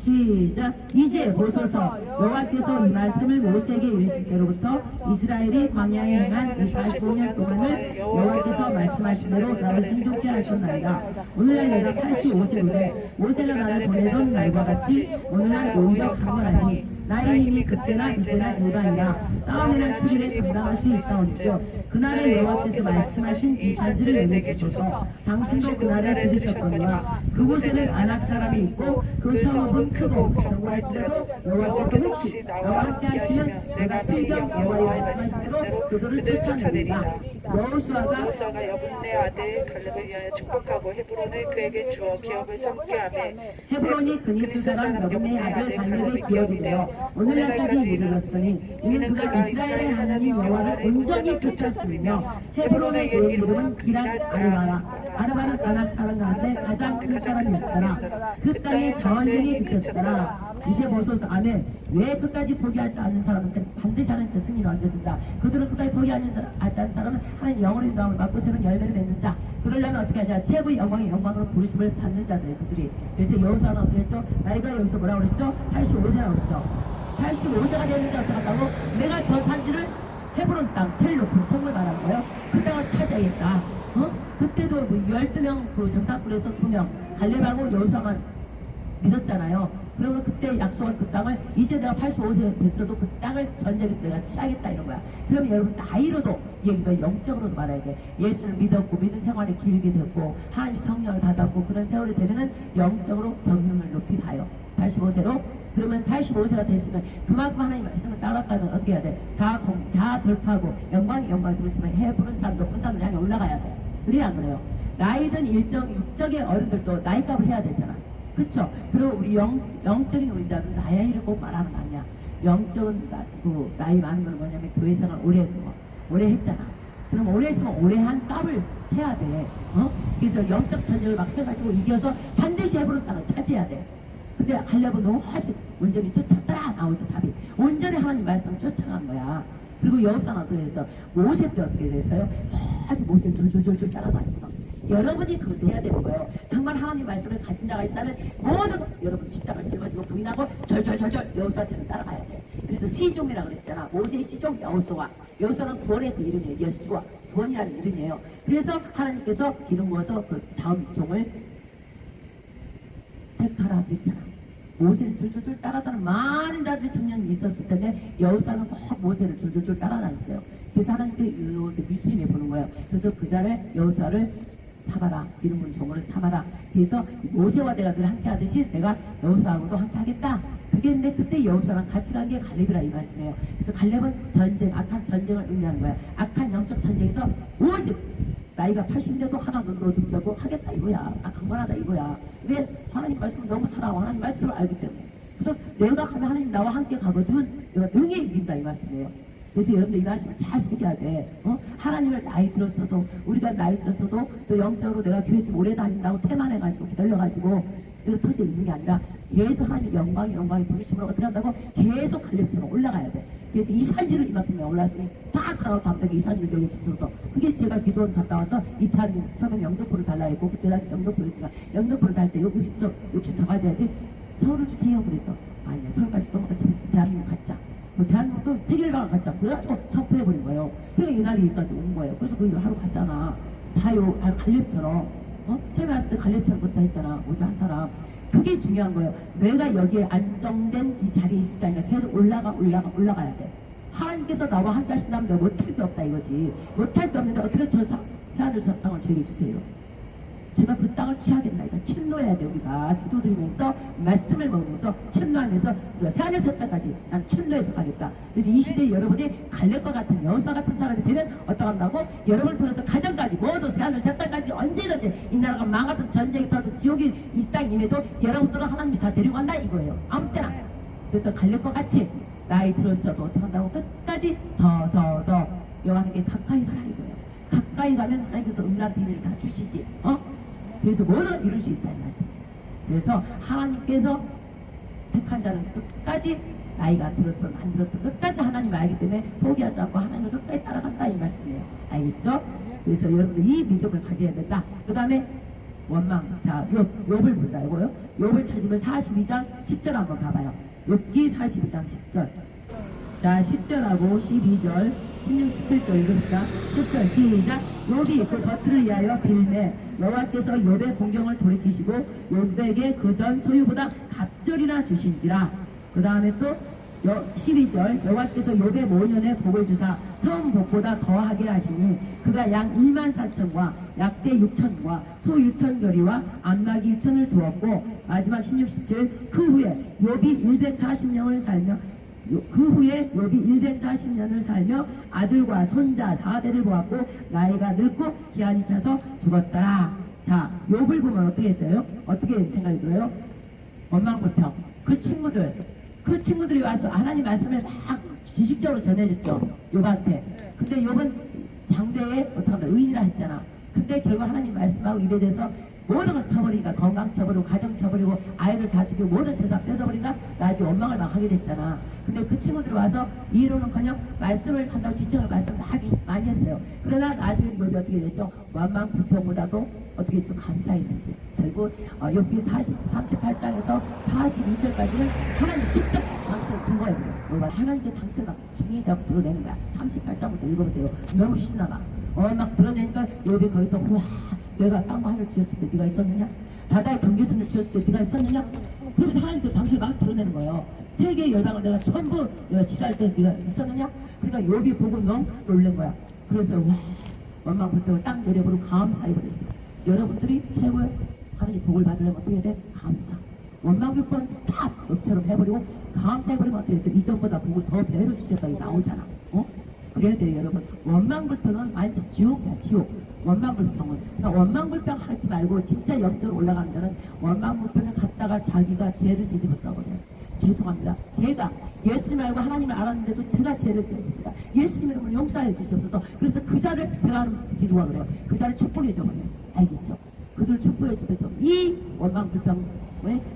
시작. 이제 보소서 여호와께서 이 말씀을 모세에게 이르신 때로부터 이스라엘이 광야에 행한 이 45년 동안을 여호와께서 말씀하신 대로 나를 생존케 하셨나이다. 오늘날 내가 85세로되 모세가 나를 보내던 날과 같이 오늘날 오히려 강건하니 나의 힘이 그때나 이때나 일반이라 싸움이나 추리에 감당할 수 있사오니죠. 그날에 여호와께서 말씀하신 이 산지를 내게 주소서. 당신도 그날에 들으셨거니와 그곳에는 아낙 사람이 있고 그 성읍은 크고 경고할지라도 여호와께서 혹시 나와 함께 하시면 내가 필경 여호와의 말씀하신 대로 그들을 쫓아내리라. 여호수아가 여분네 아들 갈렙을 위하여 축복하고 헤브론을 그에게 주어 기업을 삼게 하며 헤브론이 그니스 사람 여분네 아들 갈렙의 기업이 되어 오늘날까지 이르렀으니 이는 그가 이스라엘의 하나님 여호와를 온전히 쫓았으며 헤브론의 그 이름은 기란 아르바라. 아르바는 아낙 사람 가운데 가장 큰 사람이었더라. 그 땅에 전쟁이 그쳤더라. 이제 보소서. 아멘. 왜 끝까지 포기하지 않는 사람한테 반드시 하나님께 승리를 안겨준다. 그들은 끝까지 포기하지 않는 사람은 하나님 영원의 영광을 받고 새로운 열매를 맺는 자. 그러려면 어떻게 하냐. 최고의 영광의 영광으로 부르심을 받는 자들이에요 그들이. 그래서 여호수아는 어떻게 했죠? 나이가 여기서 뭐라고 그랬죠? 85세라고 그랬죠. 85세가 됐는데 어떻게 한다고? 내가 저 산지를 헤브론 땅 제일 높은 천물 말한 거예요. 그 땅을 차지하겠다. 그때도 12명 그 정탐꾼에서 2명 갈렙하고 여호수아만 믿었잖아요. 그러면 그때 약속한 그 땅을 이제 내가 85세 됐어도 그 땅을 전쟁에서 내가 취하겠다 이런 거야. 그러면 여러분 나이로도 얘기가 영적으로도 말해야 돼. 예수를 믿었고 믿은 생활이 길게 됐고 하나님 성령을 받았고 그런 세월이 되면은 영적으로 경륜을 높이 봐요. 85세로 그러면 85세가 됐으면 그만큼 하나님 말씀을 따랐다면 어떻게 해야 돼? 다 돌파하고 영광이 부르시면 해부른 산 높은 산을 향해 올라가야 돼. 그래야 안 그래요? 나이든 육적의 어른들도 나이값을 해야 되잖아. 그쵸? 그리고 우리 영적인 우리들은 나이를 꼭 말하는 거 아니야. 영적인 나이 많은 건 뭐냐면 교회 생활 오래 했잖아. 그럼 오래 했으면 오래 한 값을 해야 돼. 그래서 영적 전쟁을 막 해가지고 이겨서 반드시 해부른 땅을 차지해야 돼. 근데 갈렙은 너무 온전히 쫓았더라 나오죠 답이. 온전히 하나님 말씀을 쫓아간 거야. 그리고 여호수아는 어떻게 됐어? 모세 때 어떻게 됐어요? 아주 모세를 줄줄줄 따라다녔어. 여러분이 그것을 해야 되는 거예요. 정말 하나님 말씀을 가진 자가 있다면 모든 여러분 십자가를 짊어지고 부인하고 절절절절 여호수아처럼 따라가야 돼. 그래서 시종이라고 그랬잖아. 모세의 시종 여호수아. 여호수아는 구원의 그 이름이에요. 여호수아 구원이라는 이름이에요. 그래서 하나님께서 기름 부어서 그 다음 종을 택하라 그랬잖아. 모세를 줄줄줄 따라다니는 많은 자들이 청년이 있었을 텐데 여호수아는 꼭 모세를 줄줄줄 따라다녔어요. 그래서 하나님께 이렇게 밀심해 보는 거예요. 그래서 그 자를 여호수아를 삼아라. 기름 부은 종을 삼아라. 그래서 모세와 내가 늘 함께 하듯이 내가 여호수아하고도 함께 하겠다. 그게 있는데 그때 여호수아랑 같이 간 게 갈렙이라 이 말씀이에요. 그래서 갈렙은 전쟁, 악한 전쟁을 의미하는 거야. 악한 영적 전쟁에서 오직 나이가 80인데도 하나도 너좀 저고 하겠다 이거야. 강건하다 이거야. 왜? 하나님 말씀을 너무 사랑하고 하나님 말씀을 알기 때문에. 그래서 내가 가면 하나님 나와 함께 가거든 내가 능히 이긴다 이 말씀이에요. 그래서 여러분들 이 말씀을 잘 새겨야 돼. 하나님을 나이 들었어도 우리가 나이 들었어도 또 영적으로 내가 교회 좀 오래 다닌다고 태만해가지고 기다려가지고 내가 터져 있는 게 아니라 계속 하나님 영광이 부르심으로 어떻게 한다고 계속 갈렙처럼 올라가야 돼. 그래서 이산지를 이만큼 올랐으니 딱 하고 다음 달에 이산지를 여기 주소서. 그게 제가 기도원 갔다 와서 이탄님 처음에 영등포를 달라 했고 그때 당시 영등포였으니까 영등포를 달 때 60 더 가져야지 서울을 주세요. 그래서 아니야 서울까지 거면 대한민국 가자. 대한민국도 세계일방을 갔자. 그래가지고 선포해버린 거예요. 그러니까 이날이 여기까지 온 거예요. 그래서 그 일을 하러 갔잖아. 다요 갈렙처럼 처음에 왔을 때 갈렙처럼 그렇다 했잖아. 오지 한 사람. 그게 중요한 거예요. 내가 여기에 안정된 이 자리에 있을 게 아니라 계속 올라가야 돼. 하나님께서 나와 함께 하신다면 내가 못할 게 없다 이거지. 못할 게 없는데 어떻게 저 해안을 저 땅을 저에게 주세요. 제가 그 땅을 취하겠나. 이거 침노해야 돼. 우리가 기도드리면서 말씀을 먹으면서 침노하면서 우리가 새하늘 새 땅까지 난 침노해서 가겠다. 그래서 이 시대에 여러분이 갈렙과 같은 여호수아 같은 사람이 되면 어떡한다고? 여러분을 통해서 가정까지 모두 새하늘 새 땅까지 언제든지 이 나라가 망하든 전쟁이 터서 지옥이 이 땅 임해도 여러분들은 하나님이 다 데리고 간다 이거예요. 아무 때나. 그래서 갈렙과 같이 나이 들었어도 어떻게 한다고? 끝까지 더 여호와께 가까이 가라 이거예요. 가까이 가면 하나님께서 음란 비밀을 다 주시지. 그래서 모든 걸 이룰 수 있다는 말씀이에요. 그래서 하나님께서 택한 자는 끝까지 나이가 들었든 안 들었든 끝까지 하나님을 알기 때문에 포기하지 않고 하나님을 끝까지 따라간다 이 말씀이에요. 알겠죠? 그래서 여러분들 이 믿음을 가져야 된다. 그 다음에 원망. 자, 욥을 보자. 이거요. 욥을 찾으면 42장 10절 한번 가봐요. 욥기 42장 10절. 자, 10절하고 12절, 16, 17절 읽읍시다. 10절 시작. 욥이 그 겉을 위하여 빌매 여호와께서 욥의 공경을 돌이키시고 욥에게 그전 소유보다 갑절이나 주신지라. 그 다음에 또 12절 여호와께서 욥의 모년에 복을 주사 처음 복보다 더하게 하시니 그가 양 2만 4천과 약대 6천과 소 1천거리와 암나기 1천을 두었고 마지막 16, 17 그 후에 욥이 140년을 살며 욥이 140년을 살며 아들과 손자 4대를 보았고 나이가 늙고 기한이 차서 죽었더라. 자, 욥을 보면 어떻게 돼요? 어떻게 생각이 들어요? 원망불평. 그 친구들이 와서 하나님 말씀을 막 지식적으로 전해줬죠. 욥한테. 근데 욥은 장대에 어떻게 하면 의인이라 했잖아. 근데 결국 하나님 말씀하고 입에 대해서 모든 걸 쳐버리니까 건강 쳐버리고 가정 쳐버리고 아이들 다 죽이고 모든 재산 뺏어버리니까 나중에 원망을 막 하게 됐잖아. 근데 그 친구들이 와서 이론은커녕 말씀을 한다고 지청을 말씀 많이 했어요. 그러나 나중에 욥이 어떻게 되죠? 원망 불평보다도 어떻게 좀 감사했을지. 결국 욥기 38장에서 42절까지는 하나님 직접 당신을 증거해버려요. 욥아 하나님께 당신을 막 증인이라고 드러내는 거야. 38장부터 읽어보세요. 너무 신나봐. 막 드러내니까 욥이 거기서 우와 내가 땅과 하늘 지었을 때 네가 있었느냐? 바다의 경계선을 지었을 때 네가 있었느냐? 그러면서 하나님께 당신을 막 드러내는 거예요. 세계의 열방을 내가 전부 내가 칠할 때 네가 있었느냐? 그러니까 욥이 보고 너무 놀란 거야. 그래서 와 원망불평을 딱 내려버리고 감사해버렸어. 여러분들이 최고의 하나님 복을 받으려면 어떻게 해야 돼? 감사. 원망불평 스탑! 욥처럼 해버리고 감사해버리면 어떻게 해서 이전보다 복을 더 배로 주셔서 나오잖아. 그래야 돼요 여러분. 원망불평은 완전 지옥이야 지옥. 원망불평은. 그러니까 원망불평 하지 말고 진짜 영적으로 올라가는 데는 원망불평을 갖다가 자기가 죄를 뒤집어 써버려요. 죄송합니다. 제가 예수님 알고 하나님을 알았는데도 제가 죄를 지었습니다. 예수님 이름으로 용서해 주시옵소서. 그래서 그 자를 제가 하는 기도가 그래요. 그 자를 축복해 줘버려요. 알겠죠? 그들 축복해 주면서 이 원망불평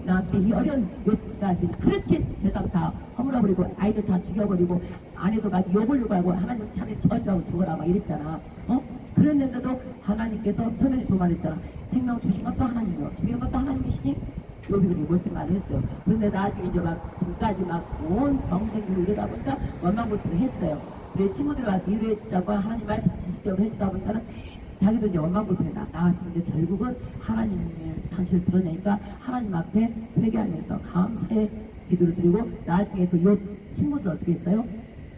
나한테 이 어려운 욥까지 그렇게 재산 다 허물어버리고 아이들 다 죽여버리고 아내도 막 욕을 하고 하나님 차례 저주하고 죽어라 막 이랬잖아. 그랬는데도 하나님께서 처음에는 두 말 했잖아. 생명 주신 것도 하나님이요, 죽이는 것도 하나님이시니 욥이 그렇게 멋진 말을 했어요. 그런데 나중에 이제 막 등까지 막 온 평생을 이러다 보니까 원망불평을 했어요. 그래 친구들이 와서 위로해 주자고 하나님 말씀 지식적으로 해주다 보니까는 자기도 이제 원망불평에 나왔었는데 결국은 하나님의 당신을 드러내니까 하나님 앞에 회개하면서 감사의 기도를 드리고 나중에 그 욥 친구들 어떻게 했어요?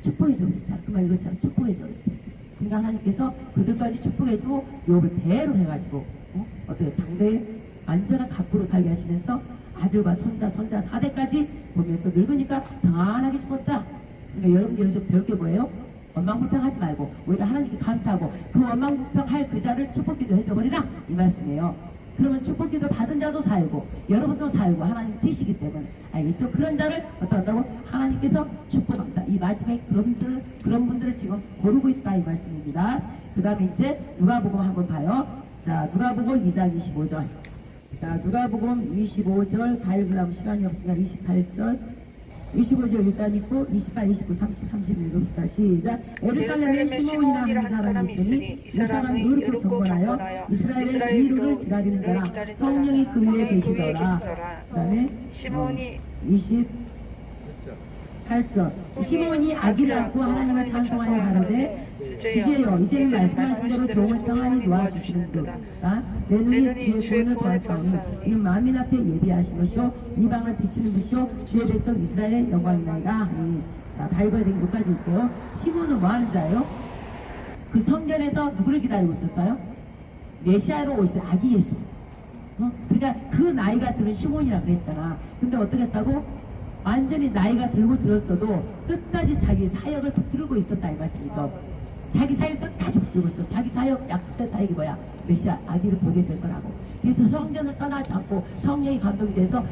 축복해줘 그랬잖아. 그 말 읽었잖아. 축복해줘 그랬어요. 그러니까 하나님께서 그들까지 축복해주고 욥을 배로 해가지고 어떻게 당대에 완전한 갑부로 살게 하시면서 아들과 손자 4대까지 보면서 늙으니까 평안하게 죽었다. 그러니까 여러분들 여기서 배울 게 뭐예요? 원망불평하지 말고 오히려 하나님께 감사하고 그 원망불평할 그 자를 축복기도 해줘버리라 이 말씀이에요. 그러면 축복기도 받은 자도 살고 여러분도 살고 하나님 뜻이기 때문에 알겠죠? 그런 자를 어떡한다고? 하나님께서 축복한다. 이 마지막에 그런 분들을 지금 고르고 있다 이 말씀입니다. 그 다음에 이제 누가복음 한번 봐요. 자, 누가복음 2장 25절. 자, 누가복음 25절 가일그람 시간이 없으니까 28절 25절 일단 있고 28, 29, 30, 31 읽읍시다. 시작. 예루살렘에 시몬이라는 한 사람이 있으니 이 사람이 의롭고 경건하여 이스라엘의 의로를 기다리는 자라 성령이 그 위에 계시더라. 그 다음에 시몬이 28절 시몬이 아기를 낳고 하나님을 찬송하여 가로되 주제여 이제는 말씀하신 대로 종을 평안히 놓아주시는 듯 내 눈이 주의 구원을 보았사오니 이는 만민 앞에 예비하신 것이요 이방을 비추는 것이요 주의 백성 이스라엘의 영광이나이다. 자, 다 읽어야 되는 것까지 읽게요. 시몬은 뭐 하는 자예요? 그 성전에서 누구를 기다리고 있었어요? 메시아로 오실 아기 예수. 그러니까 그 나이가 들은 시몬이라고 그랬잖아. 근데 어떻게 했다고? 완전히 나이가 들고 들었어도 끝까지 자기 사역을 붙들고 있었다 이 말씀이죠. 자기 사역 끝까지 붙들고 있어. 자기 사역 약속된 사역이 뭐야? 메시아 아기를 보게 될 거라고. 그래서 성전을 떠나지 않고 성령이 감동이 돼서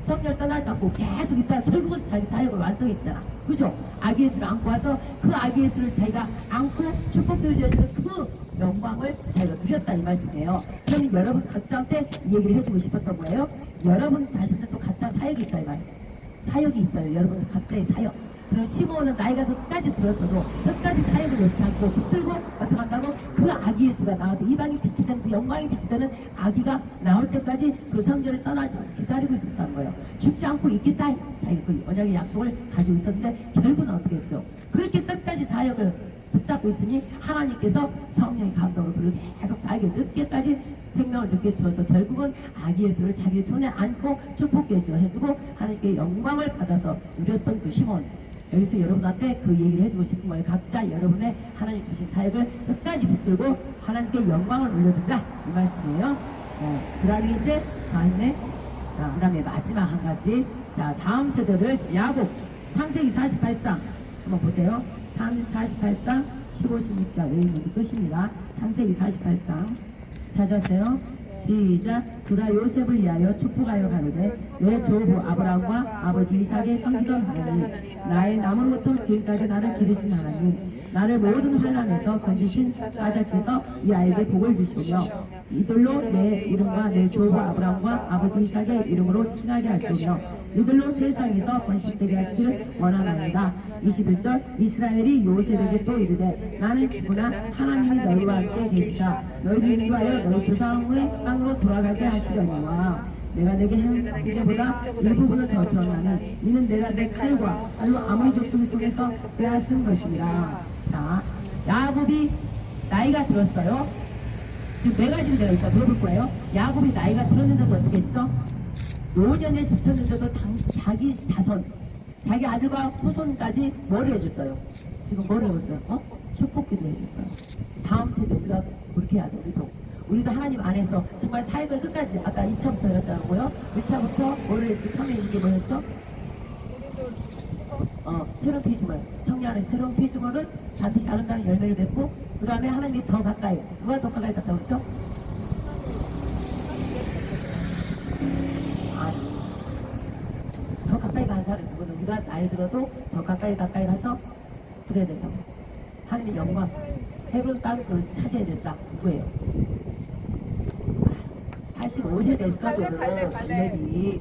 성전을 떠나지 않고 계속 있다가 결국은 자기 사역을 완성했잖아. 그죠? 아기 예수를 안고 와서 그 아기 예수를 자기가 안고 축복도 주어주는 그 영광을 자기가 누렸다 이 말씀이에요. 그러면 여러분 각자한테 이 얘기를 해주고 싶었던 거예요. 여러분 자신들도 각자 사역이 있다 이 말이에요. 사역이 있어요. 여러분들 각자의 사역. 그런 시몬은 나이가 끝까지 들었어도 끝까지 사역을 놓지 않고 붙들고 어떻게 한다고? 그 아기 예수가 나와서 이방이 빛이 되는 그 영광이 빛이 되는 아기가 나올 때까지 그 성전을 떠나지 않고 기다리고 있었다는 거예요. 죽지 않고 있겠다. 자기 그 언약의 약속을 가지고 있었는데 결국은 어떻게 했어요? 그렇게 끝까지 사역을 붙잡고 있으니 하나님께서 성령의 감동을 그를 계속 살게 늦게까지 생명을 늦게 주어서 결국은 아기 예수를 자기 손에 안고 축복해 해주고 하나님께 영광을 받아서 누렸던 그 시몬. 여기서 여러분한테 그 얘기를 해주고 싶은 거예요. 각자 여러분의 하나님 주신 사역을 끝까지 붙들고 하나님께 영광을 올려드리라 이 말씀이에요. 그 다음에 이제 다음에 자, 그 다음에 마지막 한 가지. 자, 다음 세대를 야곱 창세기 48장 한번 보세요. 48장 15, 16절 여기 끝입니다. 창세기 48장 찾았어요? 시작. 그가 요셉을 위하여 축복하여 가로되 내 조부 아브라함과 아버지 이삭의 섬기던 하나님 나의 남으로부터 지금까지 나를 기르신 하나님 나를 모든 환난에서 건지신 사자께서 이 아이에게 복을 주시오며 이들로 내 이름과 내 조부 아브라함과 아버지 이삭의 이름으로 칭하게 하시오며 이들로 세상에서 번식되게 하시기를 원하나이다. 21절 이스라엘이 요셉에게 또 이르되 나는 죽으나 하나님이 너희와 함께 계시다. 너희를 위하여 너희 조상의 땅으로 돌아가게 하시려니와 내가 내게 한 일보다 일부분을 더 주었나니 이는 내가 내 칼과 칼로 아모리 족속 속에서 빼앗은 것이니라. 자, 야곱이 나이가 들었어요. 지금 네 가지 내가 이따 물어볼 거예요. 야곱이 나이가 들었는데도 어떻게 했죠? 노년에 지쳤는데도 자기 자손, 자기 아들과 후손까지 뭐를 해줬어요? 지금 뭐를 해줬어요? 축복기도 해줬어요. 다음 세대 우리가 그렇게 해야 돼. 우리도 하나님 안에서 정말 사역을 끝까지 아까 2차부터였다고요? 1차부터 뭐를 했지? 처음에 이게 뭐였죠? 새로운 피조물. 성령 안에 새로운 피조물은 반드시 아름다운 열매를 맺고 그 다음에 하나님이 더 가까이. 누가 더 가까이 갔다고 그랬죠? 더 가까이 간 사람이 누구는 우리가 나이 들어도 더 가까이 가서 어떻게 해야 된다고? 하나님의 영광 헤브론 땅을 차지해야 된다. 누구예요? 85세 됐어도 갈렙이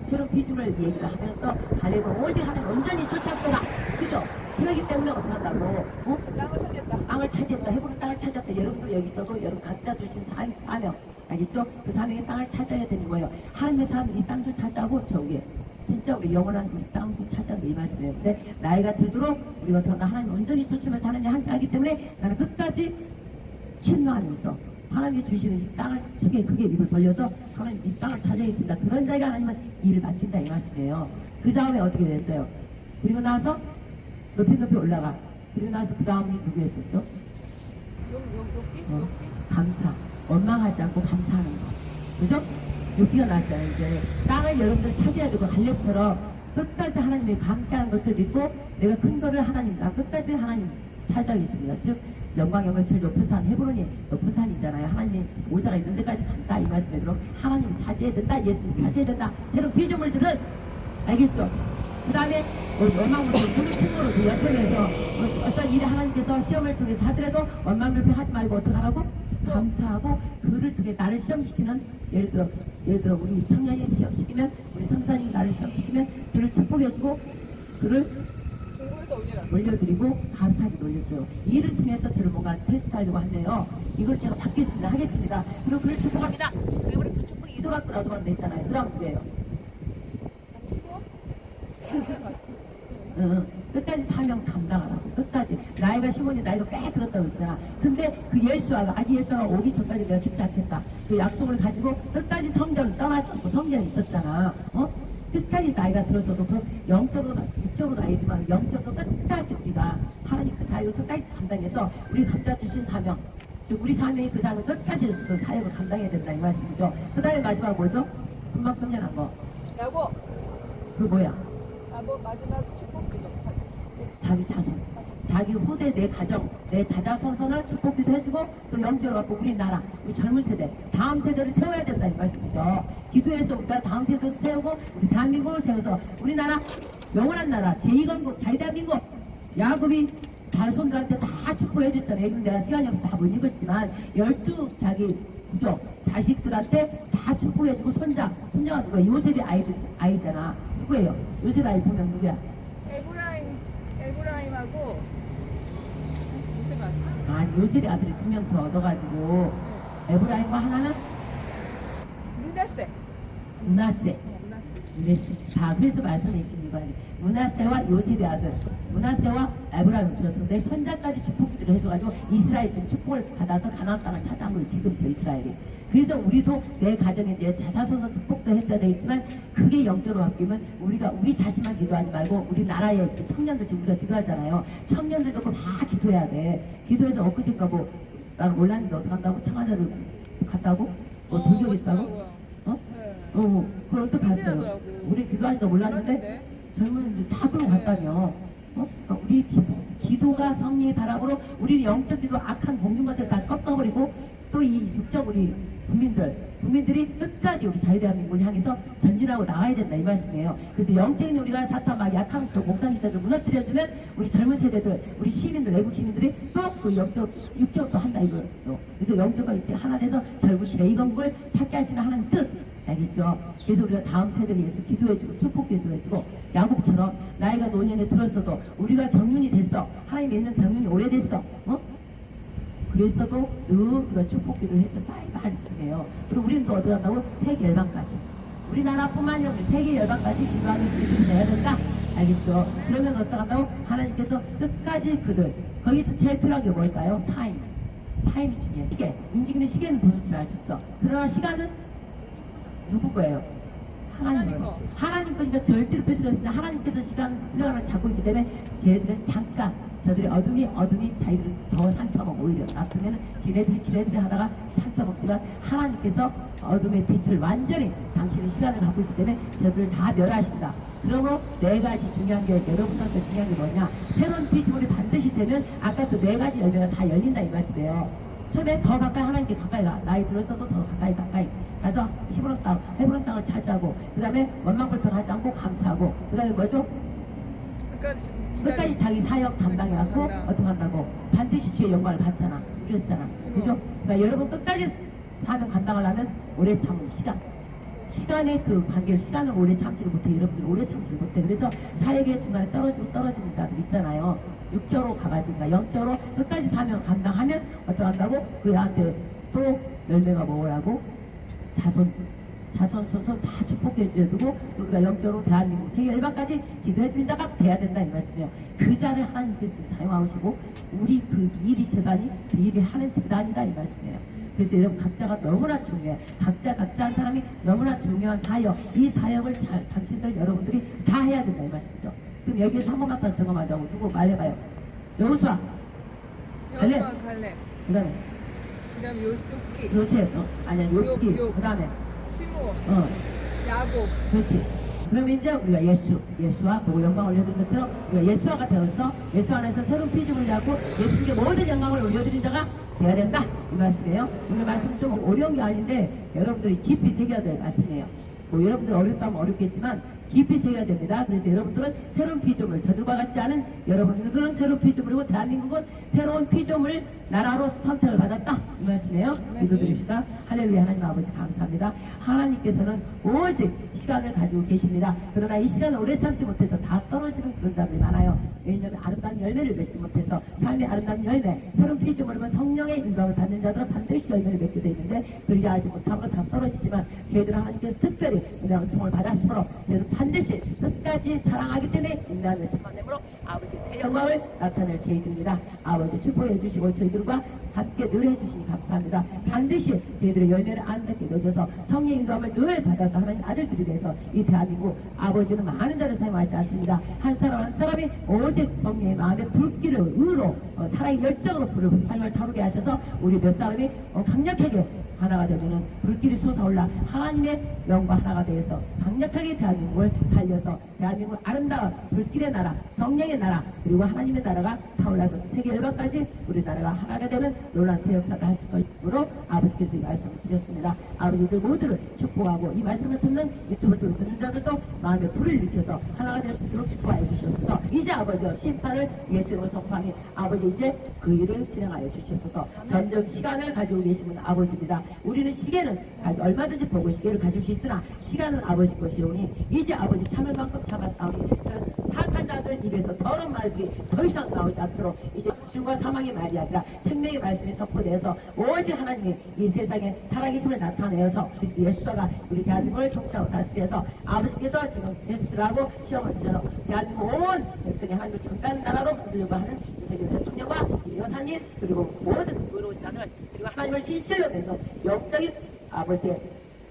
새로운 피조물 얘기를 하면서 갈렙은 오직 하나님 온전히 쫓았더라. 그죠? 그렇기 때문에 어떻게 한다고? 어? 땅을 찾겠다. 땅을 차지했다. 헤브론 땅을 찾았다. 여러분들 여기 있어도 여러분 각자 주신 사명 알겠죠? 그 사명의 땅을 찾아야 되는 거예요. 하나님의 사람 이 땅도 차지하고 저 위에 진짜 우리 영원한 우리 땅도 찾아야 돼 이 말씀이에요. 근데 나이가 들도록 우리가 더 하나님 온전히 쫓으면서 하나님 함께 하기 때문에 나는 끝까지 침노하면서 하나님이 주시는 이 땅을 저게 크게 입을 벌려서 하나님 이 땅을 차지하있습니다 그런 자에게 하나님은 일을 맡긴다 이 말씀이에요. 그 다음에 어떻게 됐어요? 그리고 나서 높이 올라가. 그리고 나서 그 다음이 누구였었죠? 여기? 감사. 원망하지 않고 감사하는 거. 그죠? 여기가 나왔잖아요. 이제 땅을 여러분들 차지해야 되고 갈렙처럼 끝까지 하나님이 함께하는 것을 믿고 내가 큰 거를 하나님, 나 끝까지 하나님 차지하겠습니다. 즉 영광 제일 높은 산 헤브론이 높은 산이잖아요. 하나님이 모자가 있는 데까지 간다 이 말씀에 그럼 하나님 차지해야 된다. 예수님 차지해야 된다. 새로운 피조물들은 알겠죠? 그 다음에 원망불평 누구 친구로 그 연평에서 어떤 일에 하나님께서 시험을 통해서 하더라도 원망불평하지 말고 어떻게 하라고? 감사하고 그를 통해 나를 시험시키는 예를 들어 우리 청년이 시험시키면 우리 성사님이 나를 시험시키면 그를 축복해주고 그를 중국에서 올리라. 올려드리고 감사하게 올려드려요. 이 일을 통해서 저를 뭔가 테스트하려고 하네요. 이걸 제가 받겠습니다. 하겠습니다. 그리고 그를 축복합니다. 그리고 그 축복이 이도 받고 나도 받는다 했잖아요. 그 다음 누구예요? 치고? 응, 끝까지 사명 감당하라고 끝까지 나이가 15년 나이가 꽤 들었다고 했잖아. 근데 그 예수가 아기 예수가 오기 전까지 내가 죽지 않겠다 그 약속을 가지고 끝까지 성전을 떠나지 않고 성전에 있었잖아. 끝까지 나이가 들었어도 그 영적으로 육적으로 나이지만 영적으로 끝까지 우리가 하나님 그 사역을 끝까지 감당해서 우리 각자 주신 사명 즉 우리 사명이 그 사명을 끝까지 그 사역을 감당해야 된다 이 말씀이죠. 그 다음에 마지막 뭐죠? 금방 끝내는 거 라고. 그 뭐야? 마지막 축복기도. 자기 자손, 자기 후대, 내 가정, 내 자자손손을 축복기도 해주고 또 영적으로 갖고 우리나라, 우리 젊은 세대, 다음 세대를 세워야 된다 이 말씀이죠. 기도해서 우리가 다음 세대도 세우고 우리 대한민국을 세워서 우리나라 영원한 나라 제2건국 자유대한민국 야곱이 자손들한테 다 축복해줬잖아요. 이건 내가 시간이 없어서 다 못 읽었지만 12 자기 그죠? 자식들한테 다 축복해주고 손자가 누구야? 요셉의 아이잖아. 누구예요? 요셉 아이 두 명 누구야? 에브라임하고 요셉 아들. 아니 요셉의 아들이 두 명 더 얻어가지고 에브라임과 하나는 르다세. 문하세. 자 그래서 말씀이 있긴 이거아니 문하세와 요셉의 아들 문하세와 에브라임을 주었는데 손자까지 축복기들을 해줘가지고 이스라엘이 지금 축복을 받아서 가나안 땅을 차지한 거예요. 지금 저 이스라엘이. 그래서 우리도 내 가정에 이제 자사손은 축복도 해줘야 되겠지만 그게 영적으로 바뀌면 우리가 우리 자신만 기도하지 말고 우리 나라의 청년들 지금 우리가 기도하잖아요. 청년들도 그거 다 기도해야 돼. 기도해서 엊그제인가 뭐 나는 몰랐는데 어떻게 한다고 청와대를 갔다고? 뭐 돌격 있다고? 그걸 또 봤어요. 우리 기도하니까 몰랐는데 젊은 다 끌고 갔다며. 그러니까 우리 기도가 성령의 다락으로 우리 영적 기도 악한 공중것을 다 꺾어버리고 또 이 육적 우리 국민들이 끝까지 우리 자유대한민국을 향해서 전진하고 나와야 된다 이 말씀이에요. 그래서 영적인 우리가 사탄 막 약한 그 목단지들을 무너뜨려주면 우리 젊은 세대들, 우리 시민들, 외국 시민들이 또 그 육적도 한다 이거죠. 그래서 영적과 육적 하나 돼서 결국 제2건국을 찾게 하시는 하나님 뜻 알겠죠? 그래서 우리가 다음 세대를 위해서 기도해주고 축복 기도해주고 야곱처럼 나이가 노년에 들었어도 우리가 경륜이 됐어. 하나님 믿는 경륜이 오래됐어. 그랬어도 늘 우리가 축복 기도를 해줬다 이 말씀이에요. 그리고 우리는 또 어디 간다고? 세계 열방까지. 우리나라뿐만 아니라 우리 세계 열방까지 기도하는 일이 돼야 된다. 알겠죠? 그러면 어떻게 한다고? 하나님께서 끝까지 그들 거기서 제일 필요한 게 뭘까요? 타임이 중요해. 시계. 움직이는 시계는 도는 줄 알 수 있어. 그러나 시간은 누구 거예요? 하나님 거. 하나님 거니까 절대로 뺄 수 없습니다. 하나님께서 시간 흘러가는 잡고 있기 때문에 쟤들은 잠깐 저들의 어둠이 자기들은 더 삼켜먹고 오히려 놔두면 지네들이 하다가 삼켜먹지만 하나님께서 어둠의 빛을 완전히 당신의 시간을 갖고 있기 때문에 저들을 다 멸하신다. 그러므로 네 가지 중요한 게 여러분한테 중요한 게 뭐냐? 새로운 피조물이 반드시 되면 아까 그 네 가지 열매가 다 열린다 이 말씀이에요. 처음에 더 가까이 하나님께 가까이 가. 나이 들어서도 더 가까이 가서 시부른 땅, 헤브론 땅을 차지하고 그 다음에 원망불평하지 않고 감사하고 그 다음에 뭐죠? 끝까지 자기 사역 담당해갖고 어떻게 한다고? 반드시 주의 영광을 받잖아. 누렸잖아. 그죠? 그러니까 여러분 끝까지 사명 감당하려면 오래 참은 시간 시간의 그 관계를 시간을 오래 참지를 못해. 여러분들 오래 참지를 못해. 그래서 사역의 중간에 떨어지는 자들 있잖아요. 육적으로 가가지고 영적으로 끝까지 사명을 감당하면 어떡한다고? 그 애한테 또 열매가 뭐라고? 자손 손손 다 축복해 줘야 되고 우리가 영적으로 대한민국 세계 일반까지 기도해 주는 자가 돼야 된다 이 말씀이에요. 그 자를 하나님께서 지금 사용하시고 우리 그 일이 재단이 그 일이 하는 재단이다 이 말씀이에요. 그래서 여러분 각자가 너무나 중요해. 각자 한 사람이 너무나 중요한 사역. 이 사역을 당신들 여러분들이 다 해야 된다 이 말씀이죠. 그럼 여기에서 한 번만 더 점검하자고. 누구 말해봐요. 여호수아 갈렙. 갈렙. 그다음에 요기. 요셉. 아니야 요기. 요. 그다음에 시므온. 야곱. 그렇지. 그럼 이제 우리가 예수와 보고 영광 올려드린 것처럼 우리가 예수와가 되어서 예수 안에서 새로운 피조물을 잡고 예수님께 모든 영광을 올려드린 자가 돼야 된다 이 말씀이에요. 오늘 말씀은 좀 어려운 게 아닌데 여러분들이 깊이 새겨야 될 말씀이에요. 뭐 여러분들 어렵다면 어렵겠지만 깊이 새겨야 됩니다. 그래서 여러분들은 새로운 피조물, 저들과 같지 않은 여러분들은 새로운 피조물이고 대한민국은 새로운 피조물 나라로 선택을 받았다 이 말씀이에요. 기도드립시다. 할렐루야. 하나님 아버지 감사합니다. 하나님께서는 오직 시간을 가지고 계십니다. 그러나 이 시간을 오래 참지 못해서 다 떨어지는 그런 사람들이 많아요. 왜냐하면 아름다운 열매를 맺지 못해서 삶의 아름다운 열매, 새로운 피조물이면 성령의 인도함을 받는 자들은 반드시 열매를 맺게 되어 있는데 그러지 하지 못함으로 다 떨어지지만 저희들은 하나님께서 특별히 은혜와 은총을 받았으므로 저희는 반드시 끝까지 사랑하기 때문에 인내하며 참아내므로 아버지 영광을 나타낼 저희들입니다. 아버지 축복해 주시고 저희들과 함께 늘 해주시니 감사합니다. 반드시 저희들의 열매를 아름답게 맺어서 성령의 인도함을 늘 받아서 하나님 아들들이 돼서 이 대한민국 아버지는 많은 자를 사용하지 않습니다. 한 사람 한 사람이 오직 성령의 마음에 불길을 의로 사랑의 열정으로 불을 삶을 타오르게 하셔서 우리 몇 사람이 강력하게 하나가 되면은 불길이 솟아올라 하나님의 영과 하나가 되어서 강력하게 대한민국을 살려서 대한민국 아름다운 불길의 나라, 성령의 나라, 그리고 하나님의 나라가 타올라서 세계 열방까지 우리 나라가 하나가 되는 놀라운 새 역사를 하실 것으로 아버지께서 이 말씀을 주셨습니다. 아버지들 모두를 축복하고 이 말씀을 듣는 유튜브를 통해 듣는 자들도 마음에 불을 일으켜서 하나가 될 수 있도록 축복하여 주시옵소서. 이제 아버지 심판을 예수님으로 선포하니 아버지 이제 그 일을 진행하여 주시옵소서. 점점 시간을 가지고 계신 분은 아버지입니다. 우리는 시계는 얼마든지 보고 시계를 가질 수 있으나 시간은 아버지 것이오니 이제 아버지 참을 만큼 참았사오니 사악한 자들 입에서 더러운 말들이 더 이상 나오지 않도록 이제 죽음과 사망의 말이 아니라 생명의 말씀이 선포되어서 오직 하나님이 이 세상에 살아계심을 나타내어서 그리스도 예수가 우리 대한민국을 통치하고 다스려서 아버지께서 지금 게스트라고 시험을 주셔서 대한민국 온 백성이 하나님을 경배하는 나라로 만들려고 하는 이 세계 대통령과 이 여사님 그리고 모든 의로운 자들 그리고 하나님을 신실로 믿는 영적인 아버지의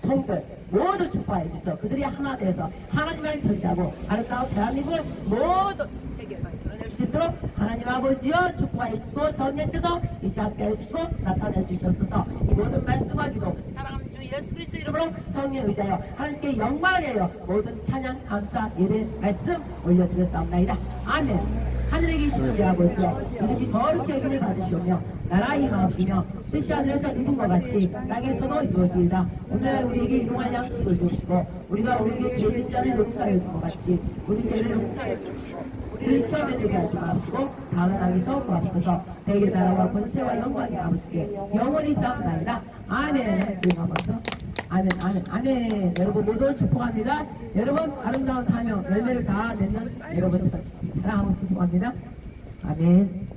종들 모두 축복해 주셔서 그들이 하나 되어서 하나님을 경배하고 아름다운 대한민국을 모두 세계에 드러낼 수 있도록 하나님 아버지여 축복해 주시고 성령께서 이제 함께해 주시고 나타내 주시옵소서. 이 모든 말씀과 기도 사랑하는 주 예수 그리스도 이름으로 성령 의자여 하나님께 영광을 내어 모든 찬양 감사 예배 말씀 올려드렸사옵나이다. 아멘. 하늘에 계신 우리 아버지여 이름이 거룩히 여김을 받으시오며 나라의 임하옵시며 뜻이 하늘에서 이룬 것 같이 땅에서도 이루어지이다. 오늘 우리에게 일용할 양식을 주시고 우리가 우리에게 죄진 자를 용서하여 준 것 같이 우리 죄를 용서하여 주시고 우리를 시험에 들게 하지 마시고 다만 악에서 구하소서. 대개 나라와 권세와 영광이 아버지께 영원히 쌓옵나이다. 아멘. 아멘, 아멘, 아멘. 여러분 모두 축복합니다. 여러분 아름다운 사명 열매를 다 맺는 여러분 사랑하고 축복합니다. 아멘.